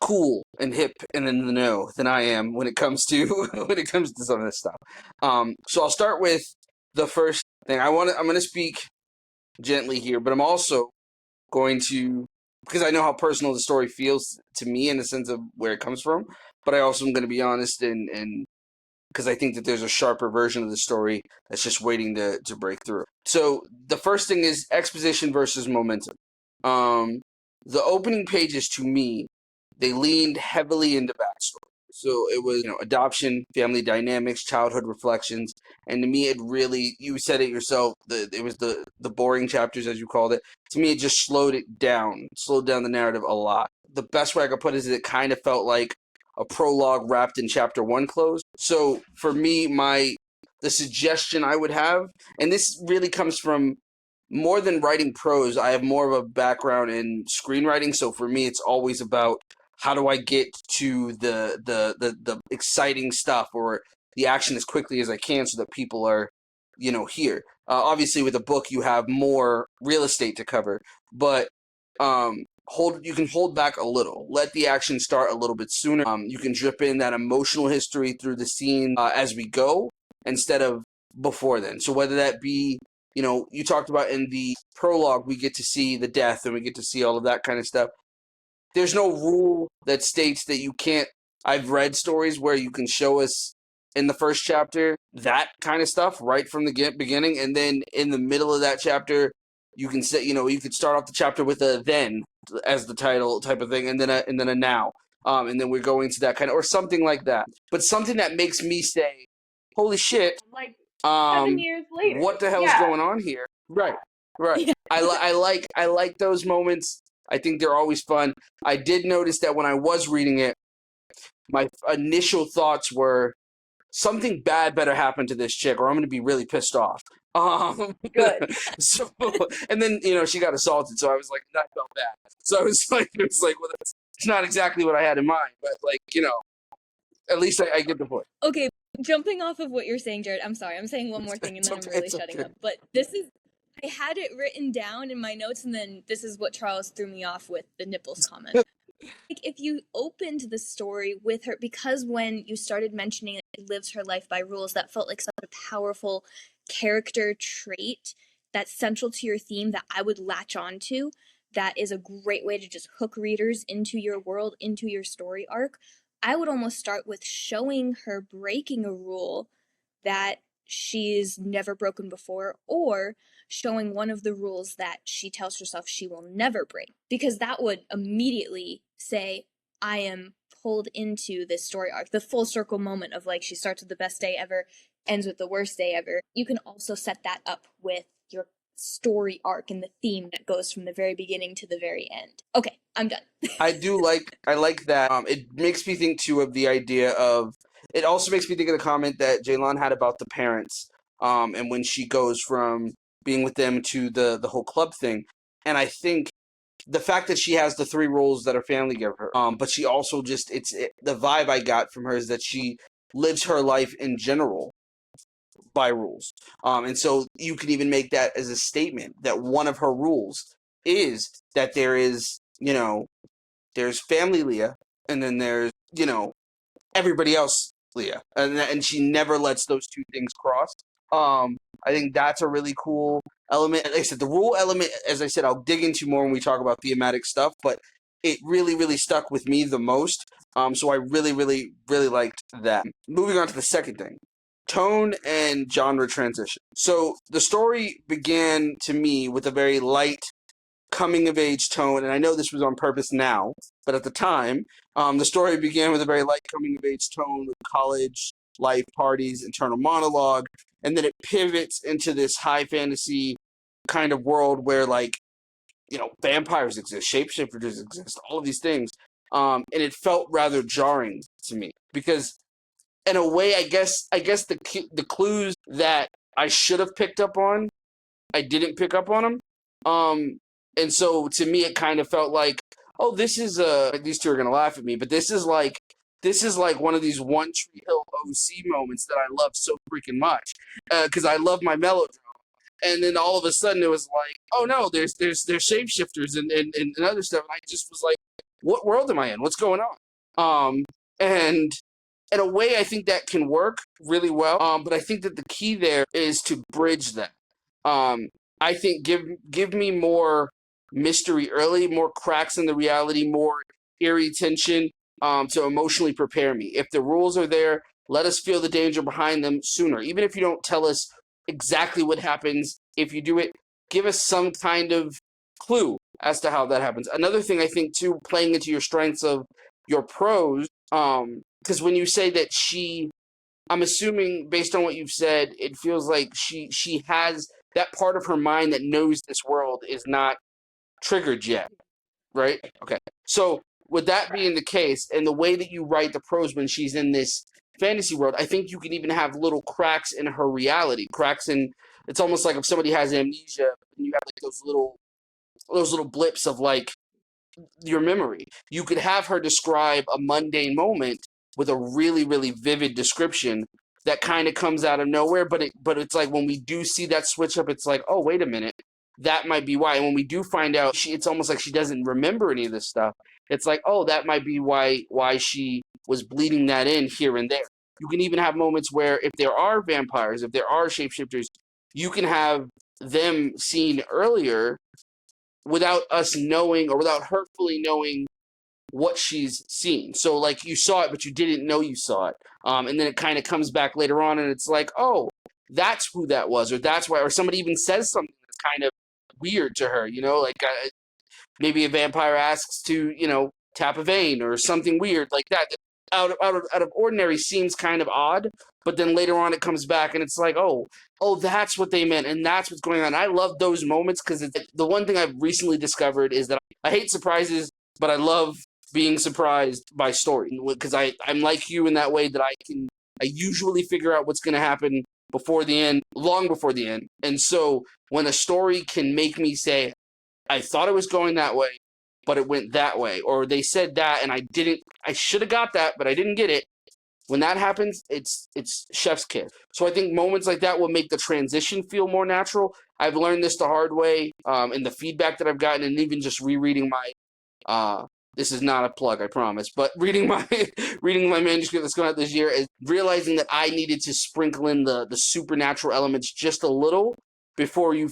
cool and hip and in the know than I am when it comes to some of this stuff. So I'll start with the first thing. I'm going to speak gently here, but I'm also going to, because I know how personal the story feels to me in the sense of where it comes from, but I also am going to be honest and because I think that there's a sharper version of the story that's just waiting to break through. So the first thing is exposition versus momentum. The opening pages, to me, they leaned heavily into backstory. So it was, adoption, family dynamics, childhood reflections, and to me, it really, you said it yourself, it was the boring chapters, as you called it. To me, it just slowed down the narrative a lot. The best way I could put it is it kind of felt like a prologue wrapped in chapter 1 closed. So for me, the suggestion I would have, and this really comes from more than writing prose, I have more of a background in screenwriting. So for me, it's always about how do I get to the exciting stuff or the action as quickly as I can so that people are here. Obviously, with a book, you have more real estate to cover, but you can hold back a little. Let the action start a little bit sooner. You can drip in that emotional history through the scene as we go instead of before then. So whether that be, you talked about in the prologue, we get to see the death and we get to see all of that kind of stuff. There's no rule that states that you can't. I've read stories where you can show us in the first chapter that kind of stuff right from the beginning, and then in the middle of that chapter, you can say, you could start off the chapter with a then as the title type of thing, and then a now, and then we're going to that kind of, or something like that. But something that makes me say, "Holy shit!" Like 7 years later, what the hell is going on here? Right. Yeah. I like those moments. I think they're always fun. I did notice that when I was reading it, my initial thoughts were, something bad better happen to this chick or I'm going to be really pissed off. Good. So, and then, she got assaulted. So I was like, that felt bad. So it was like, well, that's not exactly what I had in mind, but at least I get the point. Okay. Jumping off of what you're saying, Jared, I'm sorry. I'm saying one more thing and then I'm really shutting up. But I had it written down in my notes, and then this is what Charles threw me off with the nipples comment. If you opened the story with her, because when you started mentioning that she lives her life by rules, that felt like such a powerful character trait that's central to your theme that I would latch on to. That is a great way to just hook readers into your world, into your story arc. I would almost start with showing her breaking a rule that she's never broken before, or showing one of the rules that she tells herself she will never break, because that would immediately say, I am pulled into this story arc, the full circle moment of like, she starts with the best day ever, ends with the worst day ever. You can also set that up with your story arc and the theme that goes from the very beginning to the very end. Okay, I'm done. I like that. It makes me think too of the idea of, it also makes me think of the comment that Jaylon had about the parents, and when she goes from being with them to the whole club thing. And I think the fact that she has the 3 rules that her family give her, but she also the vibe I got from her is that she lives her life in general by rules. And so you can even make that as a statement that one of her rules is that there is, there's family Leah, and then there's, everybody else Leah. And she never lets those 2 things cross. I think that's a really cool element. Like I said, the rule element, as I said, I'll dig into more when we talk about thematic stuff, but it really, really stuck with me the most. So I really, really, really liked that. Moving on to the second thing. Tone and genre transition. So the story began to me with a very light coming of age tone, and I know this was on purpose now, but at the time, the story began with a very light coming of age tone with college life, parties, internal monologue, and then it pivots into this high fantasy kind of world where, like, vampires exist, shapeshifters exist, all of these things, and it felt rather jarring to me because, in a way, I guess the clues that I should have picked up on, I didn't pick up on them. And so to me, it kind of felt like, oh, this is these 2 are gonna laugh at me, but this is like one of these One Tree Hill OC moments that I love so freaking much, because I love my melodrama. And then all of a sudden it was like, oh no, there's shapeshifters and other stuff. And I just was like, what world am I in? What's going on? And in a way, I think that can work really well. But I think that the key there is to bridge that. I think give me more mystery early, more cracks in the reality, more eerie tension, to emotionally prepare me. If the rules are there, let us feel the danger behind them sooner. Even if you don't tell us exactly what happens, if you do it, give us some kind of clue as to how that happens. Another thing I think too, playing into your strengths of your prose, because when you say that I'm assuming based on what you've said, it feels like she has that part of her mind that knows this world is not triggered yet, right? Okay. So with that being the case, and the way that you write the prose when she's in this fantasy world, I think you can even have little cracks in her reality. It's almost like if somebody has amnesia and you have like those little blips of like your memory. You could have her describe a mundane moment with a really, really vivid description that kind of comes out of nowhere, but it's like when we do see that switch up, it's like, oh, wait a minute, that might be why. And when we do find out, it's almost like she doesn't remember any of this stuff. It's like, oh, that might be why she was bleeding that in here and there. You can even have moments where if there are vampires, if there are shapeshifters, you can have them seen earlier without us knowing or without her fully knowing what she's seen. So like you saw it, but you didn't know you saw it. And then it kind of comes back later on and it's like, oh, that's who that was, or that's why, or somebody even says something that's kind of weird to her, like maybe a vampire asks to, tap a vein or something weird like that. Out of ordinary seems kind of odd, but then later on it comes back and it's like, oh, that's what they meant and that's what's going on. I love those moments because it's the one thing I've recently discovered is that I hate surprises, but I love being surprised by story because I'm like you in that way that I usually figure out what's going to happen before the end, long before the end. And so when a story can make me say, I thought it was going that way, but it went that way, or they said that and I should have got that, but I didn't get it. When that happens, it's chef's kiss. So I think moments like that will make the transition feel more natural. I've learned this the hard way in the feedback that I've gotten, and even just rereading my this is not a plug, I promise, but reading my manuscript that's going out this year is realizing that I needed to sprinkle in the supernatural elements just a little before you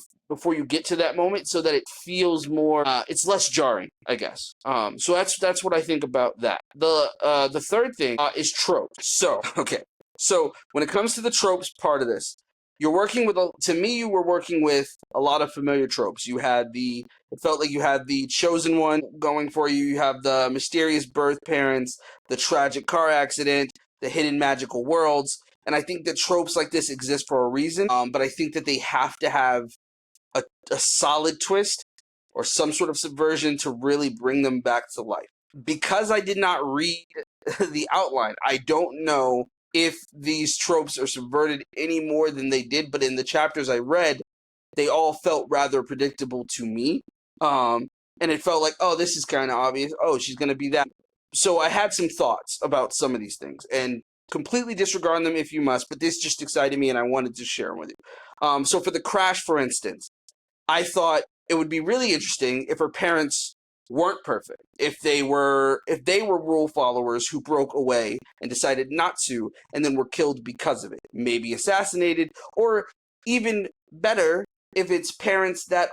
get to that moment, so that it feels more it's less jarring, I guess. So that's what I think about that. The third thing is tropes. So when it comes to the tropes part of this, you're working with you were working with a lot of familiar tropes. It felt like you had the chosen one going for you. You have the mysterious birth parents, the tragic car accident, the hidden magical worlds. And I think that tropes like this exist for a reason. But I think that they have to have a solid twist or some sort of subversion to really bring them back to life. Because I did not read the outline, I don't know if these tropes are subverted any more than they did, but in the chapters I read, they all felt rather predictable to me. And it felt like, oh, this is kind of obvious. Oh, she's going to be that. So I had some thoughts about some of these things, and completely disregard them if you must, but this just excited me and I wanted to share them with you. So for the crash, for instance, I thought it would be really interesting if her parents weren't perfect, if they were rule followers who broke away and decided not to and then were killed because of it, maybe assassinated, or even better, if it's parents that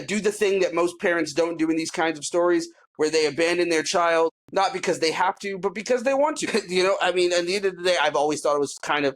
do the thing that most parents don't do in these kinds of stories, where they abandon their child not because they have to but because they want to. I mean, at the end of the day, I've always thought it was kind of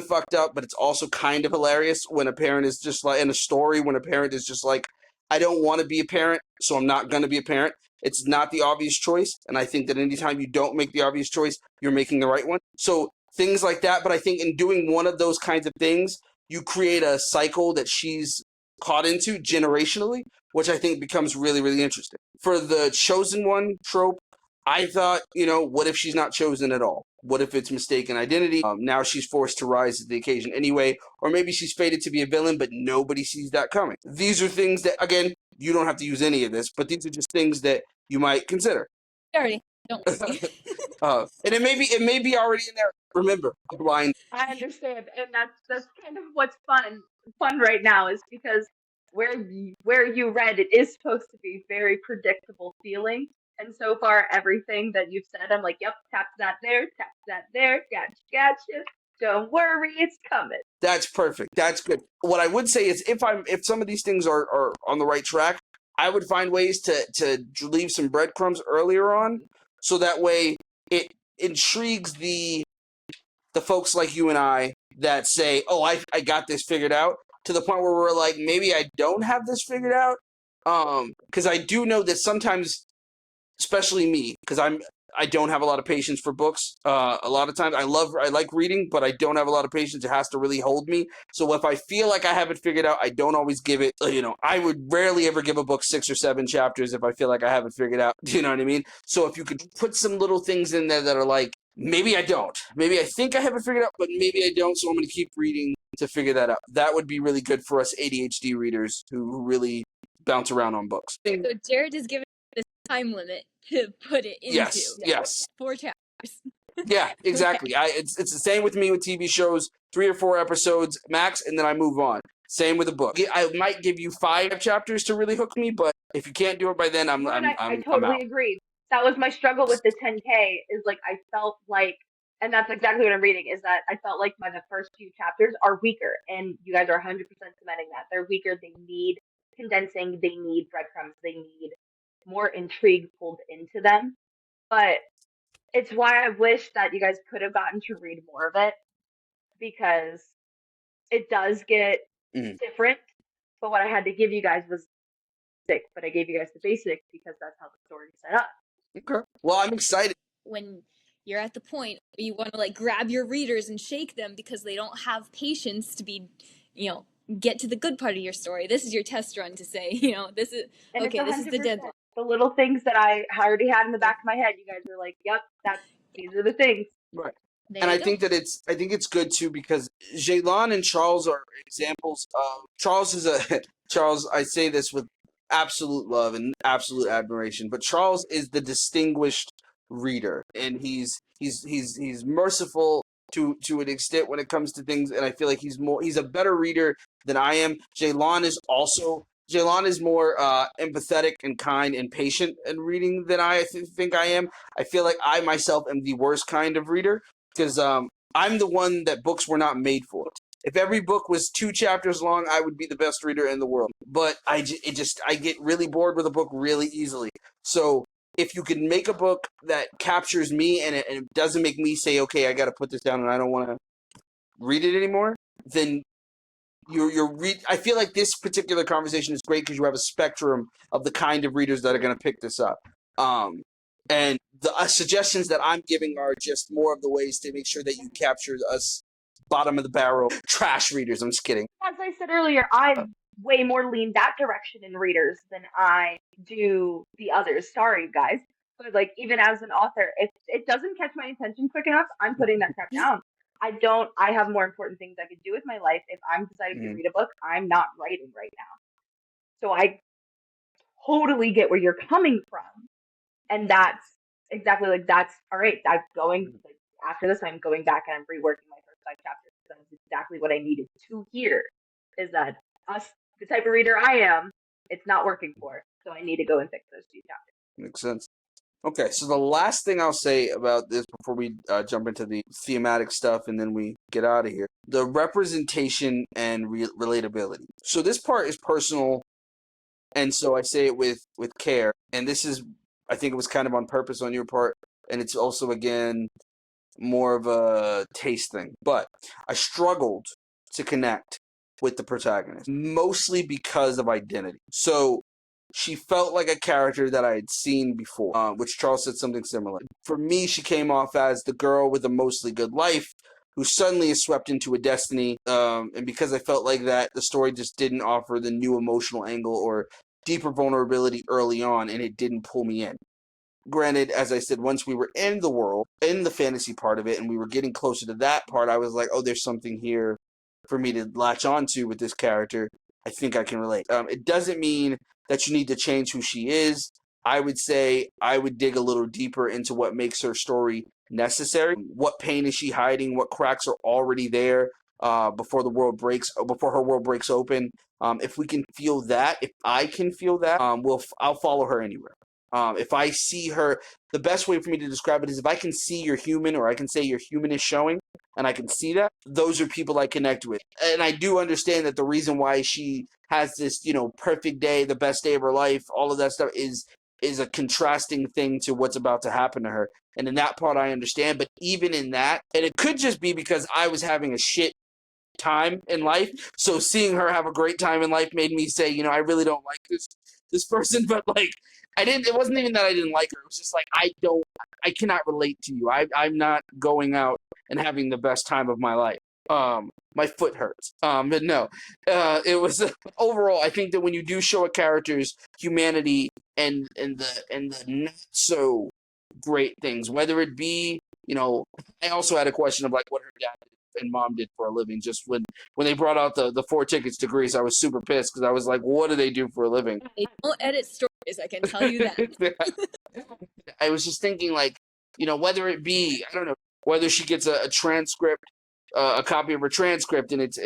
fucked up, but it's also kind of hilarious when a parent is just like, in a story, when a parent is just like, I don't want to be a parent, so I'm not going to be a parent. It's not the obvious choice, and I think that anytime you don't make the obvious choice, you're making the right one. So things like that, but I think in doing one of those kinds of things, you create a cycle that she's caught into generationally, which I think becomes really, really interesting. For the chosen one trope, I thought, what if she's not chosen at all? What if it's mistaken identity? Now she's forced to rise to the occasion anyway, or maybe she's fated to be a villain, but nobody sees that coming. These are things that, again, you don't have to use any of this, but these are just things that you might consider. Already, don't. And it may be already in there. Remember, blind. I understand, and that's kind of what's fun right now is because where you read it is supposed to be very predictable feeling, and so far everything that you've said, I'm like, yep, tap that there, gotcha. Don't worry, it's coming. That's perfect. That's good. What I would say is if some of these things are on the right track, I would find ways to leave some breadcrumbs earlier on, so that way it intrigues the folks like you and I that say, oh, I got this figured out, to the point where we're like, maybe I don't have this figured out. Because I do know that sometimes, especially me, because I don't have a lot of patience for books. A lot of times I like reading, but I don't have a lot of patience. It has to really hold me. So if I feel like I have it figured out, I don't always give it, I would rarely ever give a book 6 or 7 chapters if I feel like I have it figured out. Do you know what I mean? So if you could put some little things in there that are like, maybe I don't. Maybe I think I have it figured out, but maybe I don't, so I'm going to keep reading to figure that out. That would be really good for us ADHD readers who really bounce around on books. So Jared is giving this time limit to put it into. Yes. 4 chapters. Yeah, exactly. It's the same with me with TV shows, 3 or 4 episodes max, and then I move on. Same with a book. I might give you 5 chapters to really hook me, but if you can't do it by then, I'm I I'm out. totally agree. That was my struggle with the 10K. Is like I felt like, and that's exactly what I'm reading. Is that I felt like the first few chapters are weaker, and you guys are 100% cementing that they're weaker. They need condensing. They need breadcrumbs. They need more intrigue pulled into them. But it's why I wish that you guys could have gotten to read more of it, because it does get different. But what I had to give you guys was basic, but I gave you guys the basic because that's how the story is set up. Okay. Well, I'm excited. When you're at the point where you want to like grab your readers and shake them because they don't have patience to be, get to the good part of your story. This is your test run to say, this is and okay. This is the deadline. The little things that I already had in the back of my head, you guys were like, "Yep, these are the things." Right. There and you I go. think that I think it's good too, because Jaylon and Charles are examples of Charles. I say this with absolute love and absolute admiration, but Charles is the distinguished reader, and he's merciful to an extent when it comes to things, and I feel like he's a better reader than I am. Jaylon is more empathetic and kind and patient in reading than I think I am. I feel like I myself am the worst kind of reader, because I'm the one that books were not made for. If every book was 2 chapters long, I would be the best reader in the world. But I get really bored with a book really easily. So if you can make a book that captures me and it doesn't make me say, okay, I got to put this down and I don't want to read it anymore, then I feel like this particular conversation is great because you have a spectrum of the kind of readers that are going to pick this up. And the suggestions that I'm giving are just more of the ways to make sure that you capture us bottom of the barrel trash readers. I'm just kidding. As I said earlier, I way more lean that direction in readers than I do the others. Sorry, guys. But like, even as an author, if it doesn't catch my attention quick enough, I'm putting that crap down. I have more important things I could do with my life. If I'm deciding to read a book, I'm not writing right now. So I totally get where you're coming from. And that's exactly like, that's all right. I'm going, like, after this, I'm going back and I'm reworking my first 5 chapters. That's exactly what I needed to hear, is that the type of reader I am, it's not working for. So I need to go and fix those 2 chapters. Makes sense. Okay, so the last thing I'll say about this before we jump into the thematic stuff and then we get out of here, the representation and relatability. So this part is personal, and so I say it with care. And this is, I think it was kind of on purpose on your part, and it's also, again, more of a taste thing. But I struggled to connect with the protagonist, mostly because of identity. So she felt like a character that I had seen before, which Charles said something similar. For me, she came off as the girl with a mostly good life who suddenly is swept into a destiny. And because I felt like that, the story just didn't offer the new emotional angle or deeper vulnerability early on, and it didn't pull me in. Granted, as I said, once we were in the world, in the fantasy part of it, and we were getting closer to that part, I was like, oh, there's something here for me to latch onto with this character. I think I can relate. It doesn't mean that you need to change who she is. I would say I would dig a little deeper into what makes her story necessary. What pain is she hiding? What cracks are already there before her world breaks open? If we can feel that, if I can feel that, I'll follow her anywhere. If I see her, the best way for me to describe it is if I can see you're human, or I can say your human is showing, and I can see that, those are people I connect with. And I do understand that the reason why she has this, perfect day, the best day of her life, all of that stuff is a contrasting thing to what's about to happen to her. And in that part, I understand. But even in that, and it could just be because I was having a shit time in life. So seeing her have a great time in life made me say, I really don't like this person. But like, it wasn't even that I didn't like her. It was just like, I cannot relate to you. I'm not going out and having the best time of my life. My foot hurts. But no, it was overall, I think that when you do show a character's humanity and the not so great things, whether it be, I also had a question of like what her dad and mom did for a living. Just when they brought out the 4 tickets to Greece, I was super pissed because I was like, what do they do for a living? They don't edit stories, I can tell you that. I was just thinking, like, whether it be, I don't know, whether she gets a transcript, a copy of her transcript and its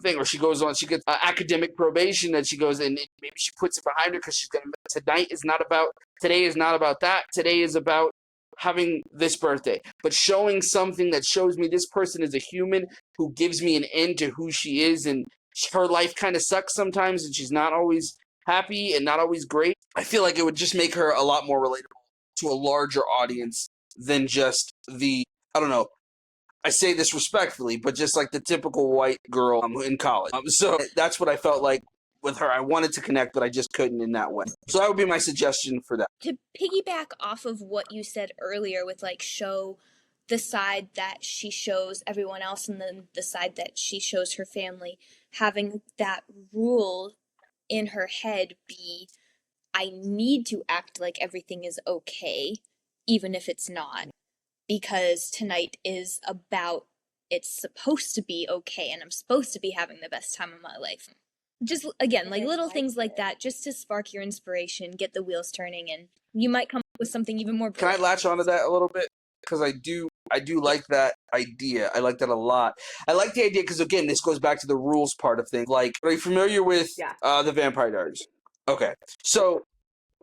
thing, or she goes on, she gets academic probation that she goes and maybe she puts it behind her because she's gonna. Today is not about that. Today is about having this birthday, but showing something that shows me this person is a human who gives me an end to who she is, and her life kind of sucks sometimes, and she's not always happy and not always great. I feel like it would just make her a lot more relatable to a larger audience than just I don't know, I say this respectfully, but just like the typical white girl in college. So that's what I felt like with her. I wanted to connect, but I just couldn't in that way. So that would be my suggestion for that. To piggyback off of what you said earlier with like show the side that she shows everyone else and then the side that she shows her family, having that rule in her head be, I need to act like everything is okay, even if it's not, because tonight is about it's supposed to be okay and I'm supposed to be having the best time of my life. Just again, like little things like that, just to spark your inspiration, get the wheels turning, and you might come up with something even more brilliant. Can I latch onto that a little bit? Because I do like that idea. I like that a lot. I like the idea because, again, this goes back to the rules part of things. Like, are you familiar with the Vampire Diaries? Okay. So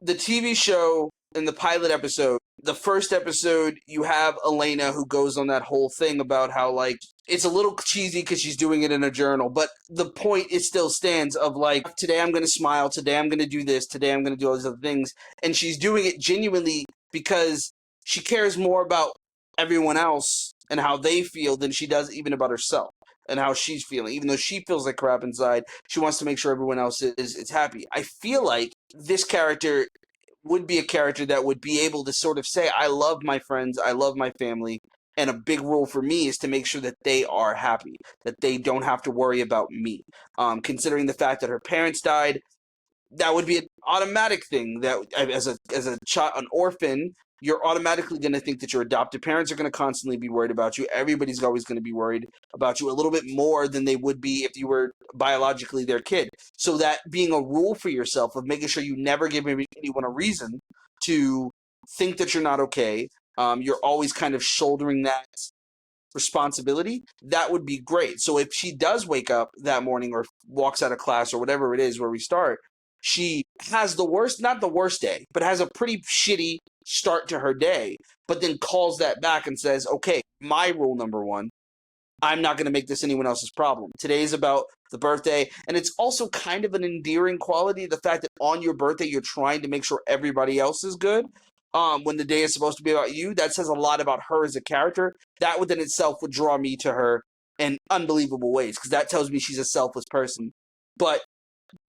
the TV show in the pilot episode, the first episode, you have Elena who goes on that whole thing about how, like, it's a little cheesy because she's doing it in a journal, but the point, it still stands of, like, today I'm going to smile, today I'm going to do this, today I'm going to do all these other things. And she's doing it genuinely because she cares more about everyone else and how they feel than she does even about herself and how she's feeling. Even though she feels like crap inside, she wants to make sure everyone else is happy. I feel like this character would be a character that would be able to sort of say, I love my friends, I love my family, and a big rule for me is to make sure that they are happy, that they don't have to worry about me. Considering the fact that her parents died, that would be an automatic thing that as a child, an orphan, you're automatically going to think that your adopted parents are going to constantly be worried about you. Everybody's always going to be worried about you a little bit more than they would be if you were biologically their kid. So that being a rule for yourself of making sure you never give anyone a reason to think that you're not okay. You're always kind of shouldering that responsibility, that would be great. So if she does wake up that morning or walks out of class or whatever it is where we start, she has not the worst day, but has a pretty shitty start to her day, but then calls that back and says, okay, my rule number one, I'm not going to make this anyone else's problem. Today is about the birthday, and it's also kind of an endearing quality, the fact that on your birthday you're trying to make sure everybody else is good. When the day is supposed to be about you, that says a lot about her as a character. That within itself would draw me to her in unbelievable ways, because that tells me she's a selfless person. But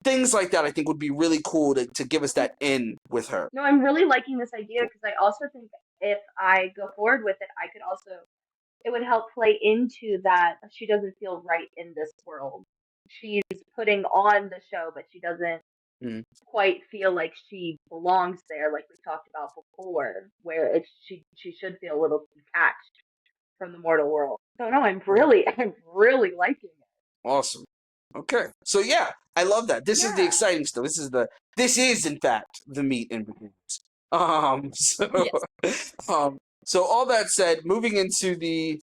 things like that I think would be really cool to give us that in with her. No, I'm really liking this idea because I also think if I go forward with it, it would help play into that she doesn't feel right in this world. She's putting on the show, but she doesn't quite feel like she belongs there, like we talked about before, where she should feel a little detached from the mortal world. So no, I'm really liking it. Awesome. Okay. So yeah, I love that. This is the exciting stuff. This is in fact the meat and potatoes. So all that said, moving into the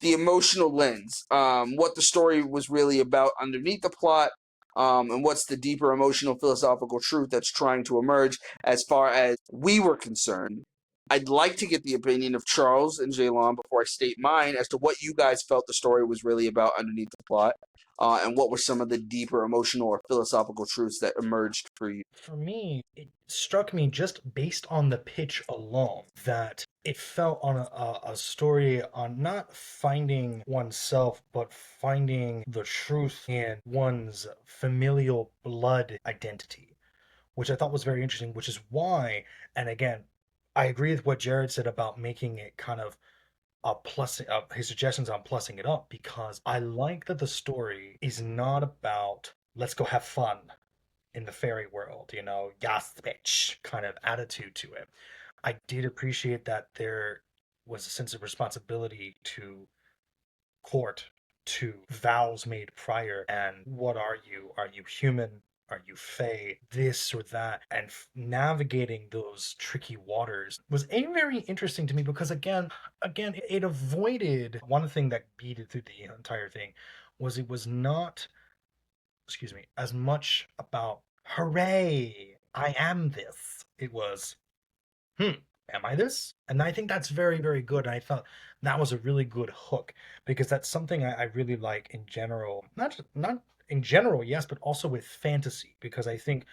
emotional lens, what the story was really about underneath the plot, and what's the deeper emotional philosophical truth that's trying to emerge as far as we were concerned. I'd like to get the opinion of Charles and Jaylon before I state mine as to what you guys felt the story was really about underneath the plot, and what were some of the deeper emotional or philosophical truths that emerged for you. For me, it struck me just based on the pitch alone that it felt on a story on not finding oneself, but finding the truth in one's familial blood identity, which I thought was very interesting, which is why, and again, I agree with what Jared said about making it kind of his suggestions on plussing it up, because I like that the story is not about let's go have fun in the fairy world, yas bitch kind of attitude to it. I did appreciate that there was a sense of responsibility to court, to vows made prior, and what are you? Are you human? Are you fae? This or that? And navigating those tricky waters was very interesting to me because again, it avoided one thing that beaded through the entire thing was it was not, excuse me, as much about hooray, I am this. It was am I this? And I think that's very, very good. And I thought that was a really good hook because that's something I really like in general. Not in general, yes, but also with fantasy because I think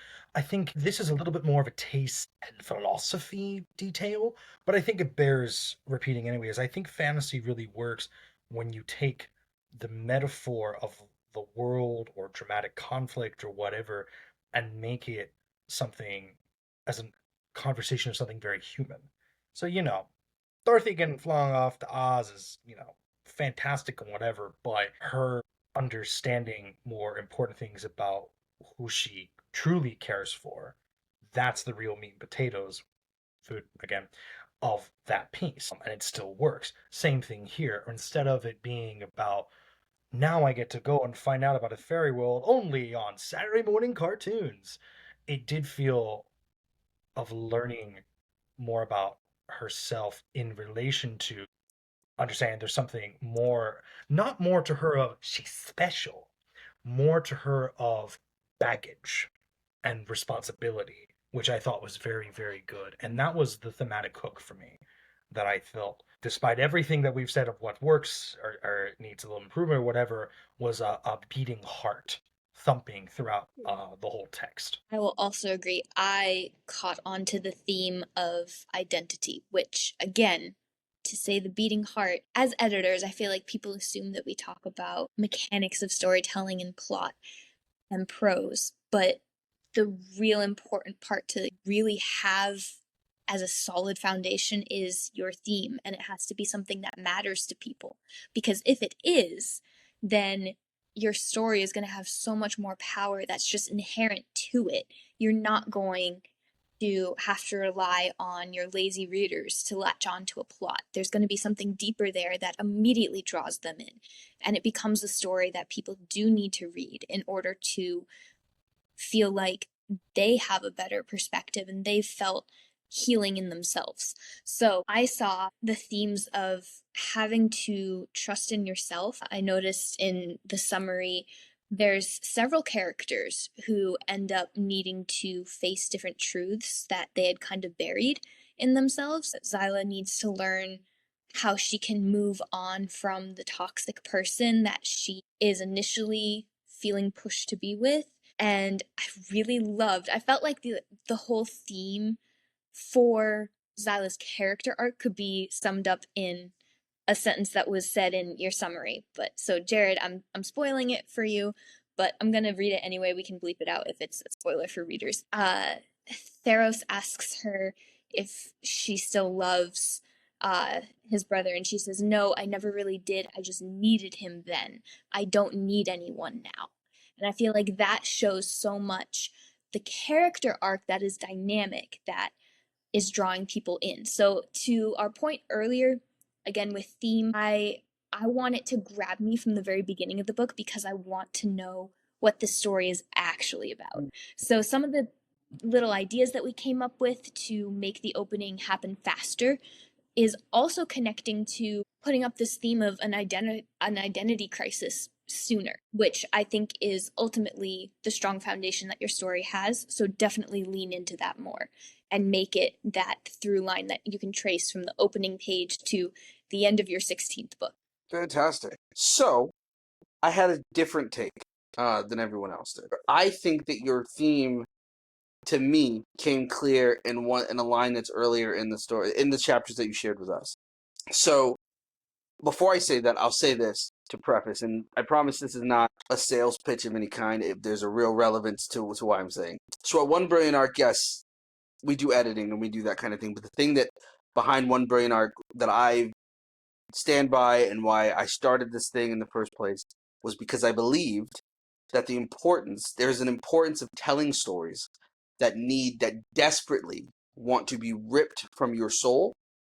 this is a little bit more of a taste and philosophy detail, but I think it bears repeating anyways. I think fantasy really works when you take the metaphor of the world or dramatic conflict or whatever and make it something as a conversation of something very human. So, Dorothy getting flung off to Oz is, fantastic and whatever, but her understanding more important things about who she truly cares for, that's the real meat and potatoes, food again, of that piece. And it still works. Same thing here. Instead of it being about, now I get to go and find out about a fairy world only on Saturday morning cartoons, it did feel of learning more about herself in relation to understanding there's something more, not more to her of she's special, more to her of baggage and responsibility, which I thought was very, very good. And that was the thematic hook for me that I felt, despite everything that we've said of what works or needs a little improvement or whatever, was a beating heart thumping throughout the whole text. I will also agree. I caught on to the theme of identity, which, again, to say the beating heart, as editors, I feel like people assume that we talk about mechanics of storytelling and plot and prose, but the real important part to really have as a solid foundation is your theme, and it has to be something that matters to people. Because if it is, then your story is going to have so much more power that's just inherent to it. You're not going to have to rely on your lazy readers to latch onto a plot. There's going to be something deeper there that immediately draws them in. And it becomes a story that people do need to read in order to feel like they have a better perspective and they've felt healing in themselves. So I saw the themes of having to trust in yourself. I noticed in the summary there's several characters who end up needing to face different truths that they had kind of buried in themselves. Zyla needs to learn how she can move on from the toxic person that she is initially feeling pushed to be with. And I felt like the whole theme for Zyla's character arc could be summed up in a sentence that was said in your summary. But so Jared, I'm spoiling it for you, but I'm gonna read it anyway. We can bleep it out if it's a spoiler for readers. Theros asks her if she still loves his brother, and she says, "No, I never really did. I just needed him then. I don't need anyone now." And I feel like that shows so much the character arc that is dynamic, that is drawing people in. So to our point earlier, again with theme, I want it to grab me from the very beginning of the book because I want to know what the story is actually about. So some of the little ideas that we came up with to make the opening happen faster is also connecting to putting up this theme of an identity crisis sooner, which I think is ultimately the strong foundation that your story has. So definitely lean into that more and make it that through line that you can trace from the opening page to the end of your 16th book. Fantastic. So, I had a different take than everyone else did. I think that your theme, to me, came clear in a line that's earlier in the story, in the chapters that you shared with us. So, before I say that, I'll say this to preface, and I promise this is not a sales pitch of any kind. If there's a real relevance to what I'm saying. So, at One Brilliant Arc, yes, we do editing and we do that kind of thing. But the thing that behind One Brilliant Arc that I stand by and why I started this thing in the first place was because I believed that there's an importance of telling stories that desperately want to be ripped from your soul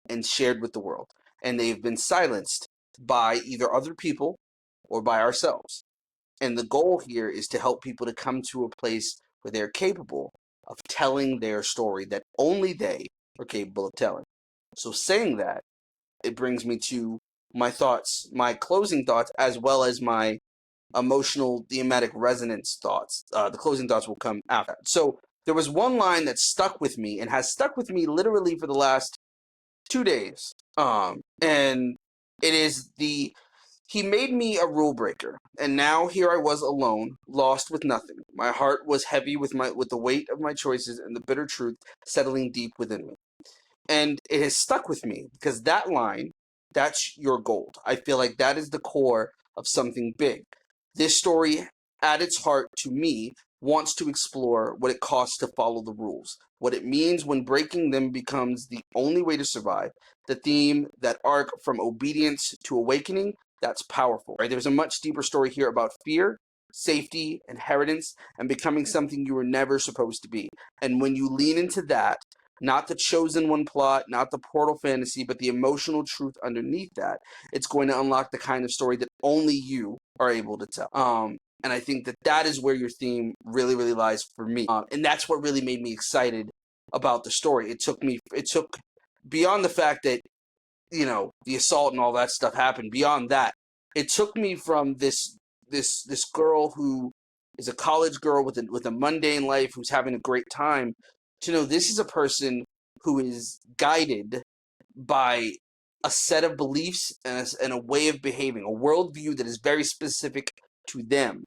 and shared with the world. And they've been silenced by either other people or by ourselves. And the goal here is to help people to come to a place where they're capable of telling their story that only they are capable of telling. So saying that, it brings me to my thoughts, my closing thoughts, as well as my emotional thematic resonance thoughts. The closing thoughts will come after. So there was one line that stuck with me and has stuck with me literally for the last 2 days. And it is he made me a rule breaker, and now here I was alone, lost with nothing. My heart was heavy with the weight of my choices and the bitter truth settling deep within me. And it has stuck with me because that line, that's your gold. I feel like that is the core of something big. This story, at its heart, to me, wants to explore what it costs to follow the rules, what it means when breaking them becomes the only way to survive. The theme, that arc from obedience to awakening, that's powerful. Right? There's a much deeper story here about fear, safety, inheritance, and becoming something you were never supposed to be. And when you lean into that, not the chosen one plot, not the portal fantasy, but the emotional truth underneath that, it's going to unlock the kind of story that only you are able to tell. And I think that is where your theme really, really lies for me. And that's what really made me excited about the story. It took beyond the fact that, the assault and all that stuff happened. Beyond that, it took me from this girl who is a college girl with a mundane life who's having a great time to know this is a person who is guided by a set of beliefs and a way of behaving, a worldview that is very specific to them.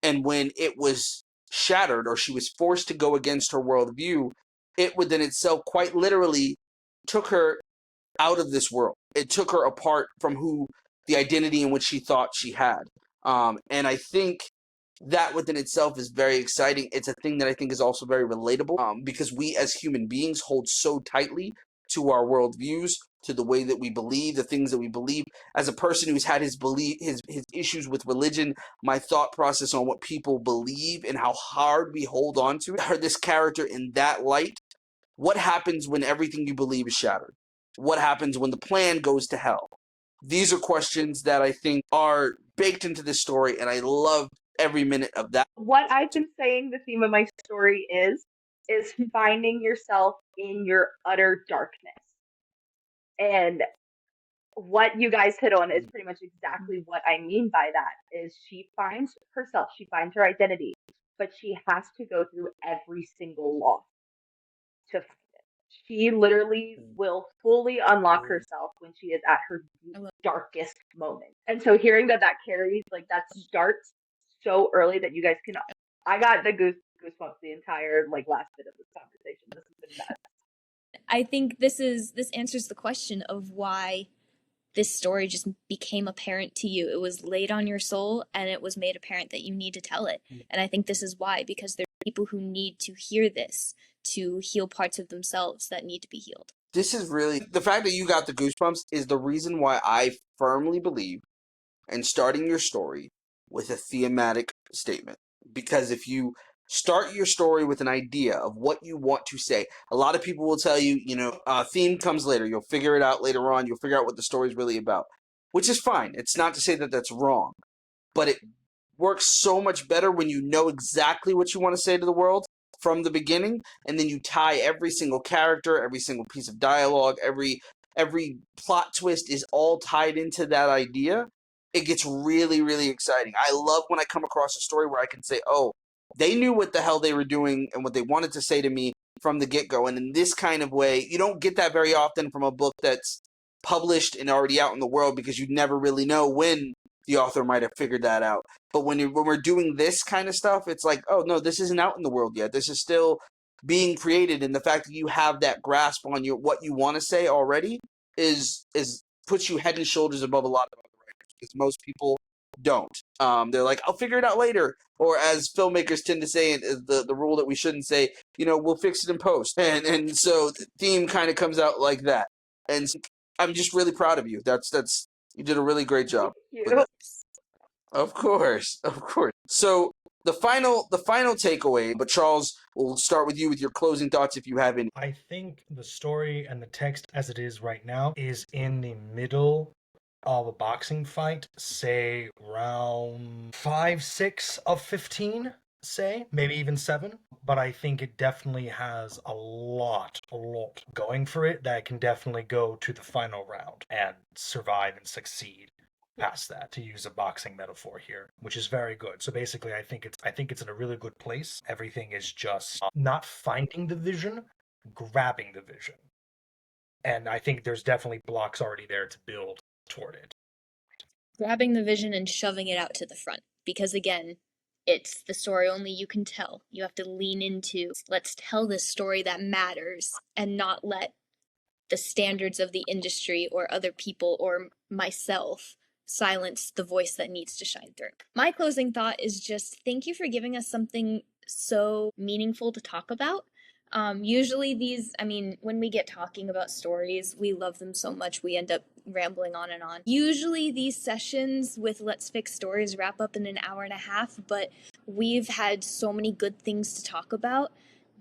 And when it was shattered or she was forced to go against her worldview, it within itself quite literally took her out of this world. It took her apart from the identity in which she thought she had. And I think that within itself is very exciting. It's a thing that I think is also very relatable, because we as human beings hold so tightly to our worldviews, to the way that we believe, the things that we believe. As a person who's had his issues with religion, my thought process on what people believe and how hard we hold on to it, this character in that light. What happens when everything you believe is shattered? What happens when the plan goes to hell? These are questions that I think are baked into this story, and I love every minute of that. What I've been saying the theme of my story is finding yourself in your utter darkness. And what you guys hit on is pretty much exactly what I mean by that. Is she finds herself, she finds her identity, but she has to go through every single loss to she literally will fully unlock herself when she is at her darkest moment. And so hearing that carries, that starts so early that you guys can, I got the goosebumps the entire last bit of this conversation. This has been nuts. I think this answers the question of why this story just became apparent to you. It was laid on your soul, and it was made apparent that you need to tell it. And I think this is why, because there are people who need to hear this to heal parts of themselves that need to be healed. This is really, the fact that you got the goosebumps is the reason why I firmly believe in starting your story with a thematic statement. Because if you start your story with an idea of what you want to say, a lot of people will tell you, theme comes later. You'll figure it out later on. You'll figure out what the story is really about, which is fine. It's not to say that that's wrong, but it works so much better when you know exactly what you want to say to the world from the beginning, and then you tie every single character, every single piece of dialogue, every plot twist is all tied into that idea. It gets really, really exciting. I love when I come across a story where I can say, oh, they knew what the hell they were doing and what they wanted to say to me from the get-go. And in this kind of way, you don't get that very often from a book that's published and already out in the world, because you never really know when the author might have figured that out. But when we're doing this kind of stuff, it's like, oh, no, this isn't out in the world yet. This is still being created. And the fact that you have that grasp on what you want to say already is puts you head and shoulders above a lot of other writers, because most people don't. They're like, I'll figure it out later. Or as filmmakers tend to say, the rule that we shouldn't say, we'll fix it in post. And so the theme kind of comes out like that. And I'm just really proud of you. That's you did a really great job with that. Of course. So the final takeaway, but Charles, we'll start with you with your closing thoughts if you have any. I think the story and the text as it is right now is in the middle of a boxing fight, say round 5-6 of 15. say, maybe even 7, but I think it definitely has a lot going for it that can definitely go to the final round and survive and succeed past that, to use a boxing metaphor here, which is very good. So basically, I think it's in a really good place. Everything is just not finding the vision, grabbing the vision. And I think there's definitely blocks already there to build toward it. Grabbing the vision and shoving it out to the front. Because again, it's the story only you can tell. You have to lean into, let's tell this story that matters and not let the standards of the industry or other people or myself silence the voice that needs to shine through. My closing thought is just thank you for giving us something so meaningful to talk about. Usually when we get talking about stories, we love them so much we end up rambling on and on. Usually these sessions with Let's Fix Stories wrap up in an hour and a half, but we've had so many good things to talk about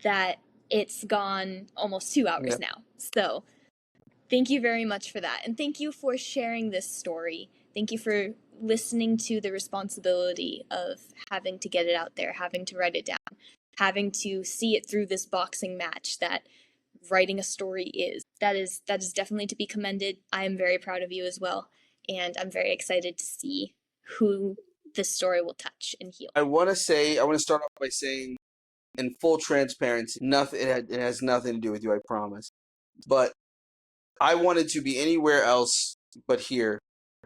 that it's gone almost 2 hours now. So thank you very much for that. And thank you for sharing this story. Thank you for listening to the responsibility of having to get it out there, having to write it down, having to see it through this boxing match that writing a story is. That is definitely to be commended. I am very proud of you as well. And I'm very excited to see who this story will touch and heal. I want to start off by saying, in full transparency, it has nothing to do with you, I promise. But I wanted to be anywhere else but here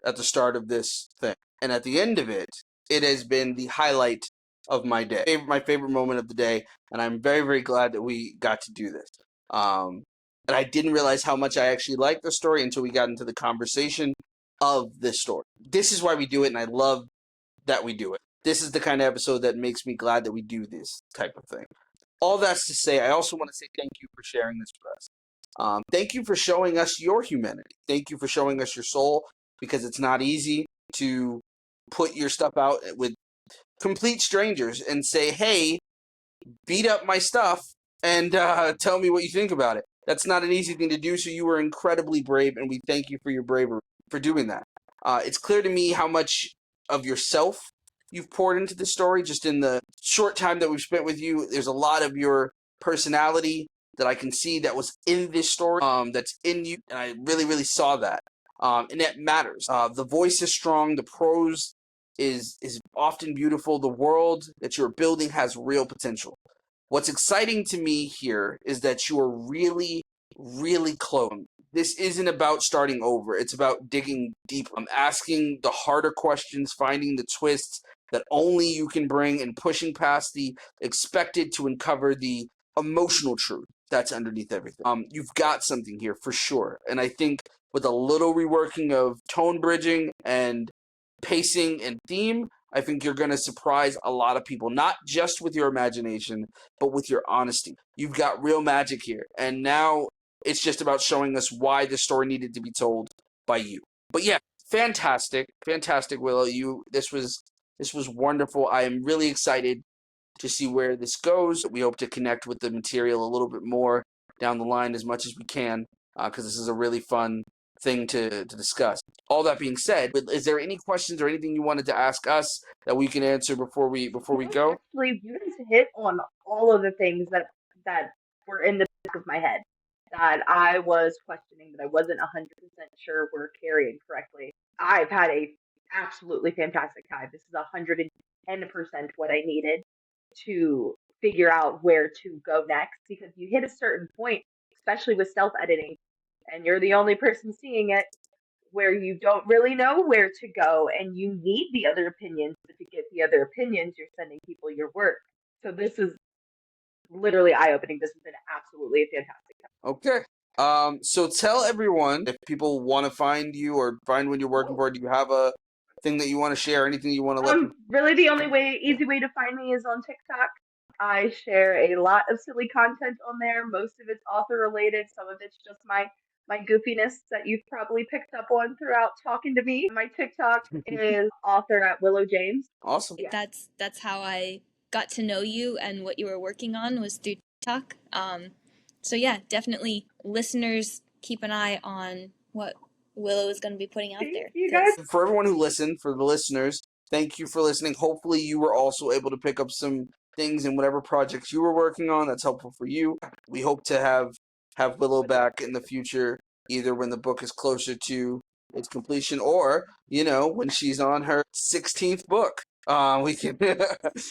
at the start of this thing. And at the end of it, it has been the highlight of my day, my favorite moment of the day, and I'm very, very glad that we got to do this. And I didn't realize how much I actually liked the story until we got into the conversation of this story. This is why we do it, and I love that we do it. This is the kind of episode that makes me glad that we do this type of thing. All that's to say, I also want to say thank you for sharing this with us. Thank you for showing us your humanity. Thank you for showing us your soul, because it's not easy to put your stuff out with complete strangers and say, hey, beat up my stuff and tell me what you think about it. That's not an easy thing to do, so you were incredibly brave, and we thank you for your bravery for doing that. It's clear to me how much of yourself you've poured into the story just in the short time that we've spent with you. There's a lot of your personality that I can see that was in this story, that's in you, and I really, really saw that. And that matters. The voice is strong, the prose is often beautiful, the world that you're building has real potential. What's exciting to me here is that you are really, really close. This isn't about starting over. It's about digging deep. I'm asking the harder questions, finding the twists that only you can bring, and pushing past the expected to uncover the emotional truth that's underneath everything. You've got something here for sure. And I think with a little reworking of tone bridging and pacing and theme, I think you're going to surprise a lot of people, not just with your imagination, but with your honesty. You've got real magic here. And now it's just about showing us why the story needed to be told by you. But yeah, fantastic, Willow. This was wonderful. I am really excited to see where this goes. We hope to connect with the material a little bit more down the line as much as we can, because this is a really fun thing to discuss. All that being said, is there any questions or anything you wanted to ask us that we can answer before we go? Actually, you guys hit on all of the things that were in the back of my head that I was questioning, that I wasn't 100% sure were carrying correctly. I've had a absolutely fantastic time. This is 110% what I needed to figure out where to go next, because you hit a certain point, especially with self editing, and you're the only person seeing it, where you don't really know where to go, and you need the other opinions, but to get the other opinions, you're sending people your work. So this is literally eye-opening. This has been absolutely fantastic. Okay. So tell everyone, if people want to find you or find when you're working for, do you have a thing that you want to share, anything you want to let them? Really the only easy way to find me is on TikTok. I share a lot of silly content on there. Most of it's author related. Some of it's just my goofiness that you've probably picked up on throughout talking to me. My TikTok is author at Willow James. Awesome. Yeah. That's how I got to know you and what you were working on was through TikTok. So yeah, definitely listeners, keep an eye on what Willow is going to be putting out there. You guys. For everyone who listened, for the listeners, thank you for listening. Hopefully you were also able to pick up some things in whatever projects you were working on that's helpful for you. We hope to have Willow back in the future, either when the book is closer to its completion or, when she's on her 16th book. We can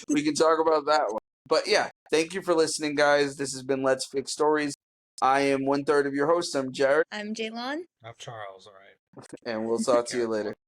we can talk about that one. But yeah, thank you for listening, guys. This has been Let's Fix Stories. I am 1/3 of your host. I'm Jared. I'm Jaylon. I'm Charles, all right. And we'll talk to you later.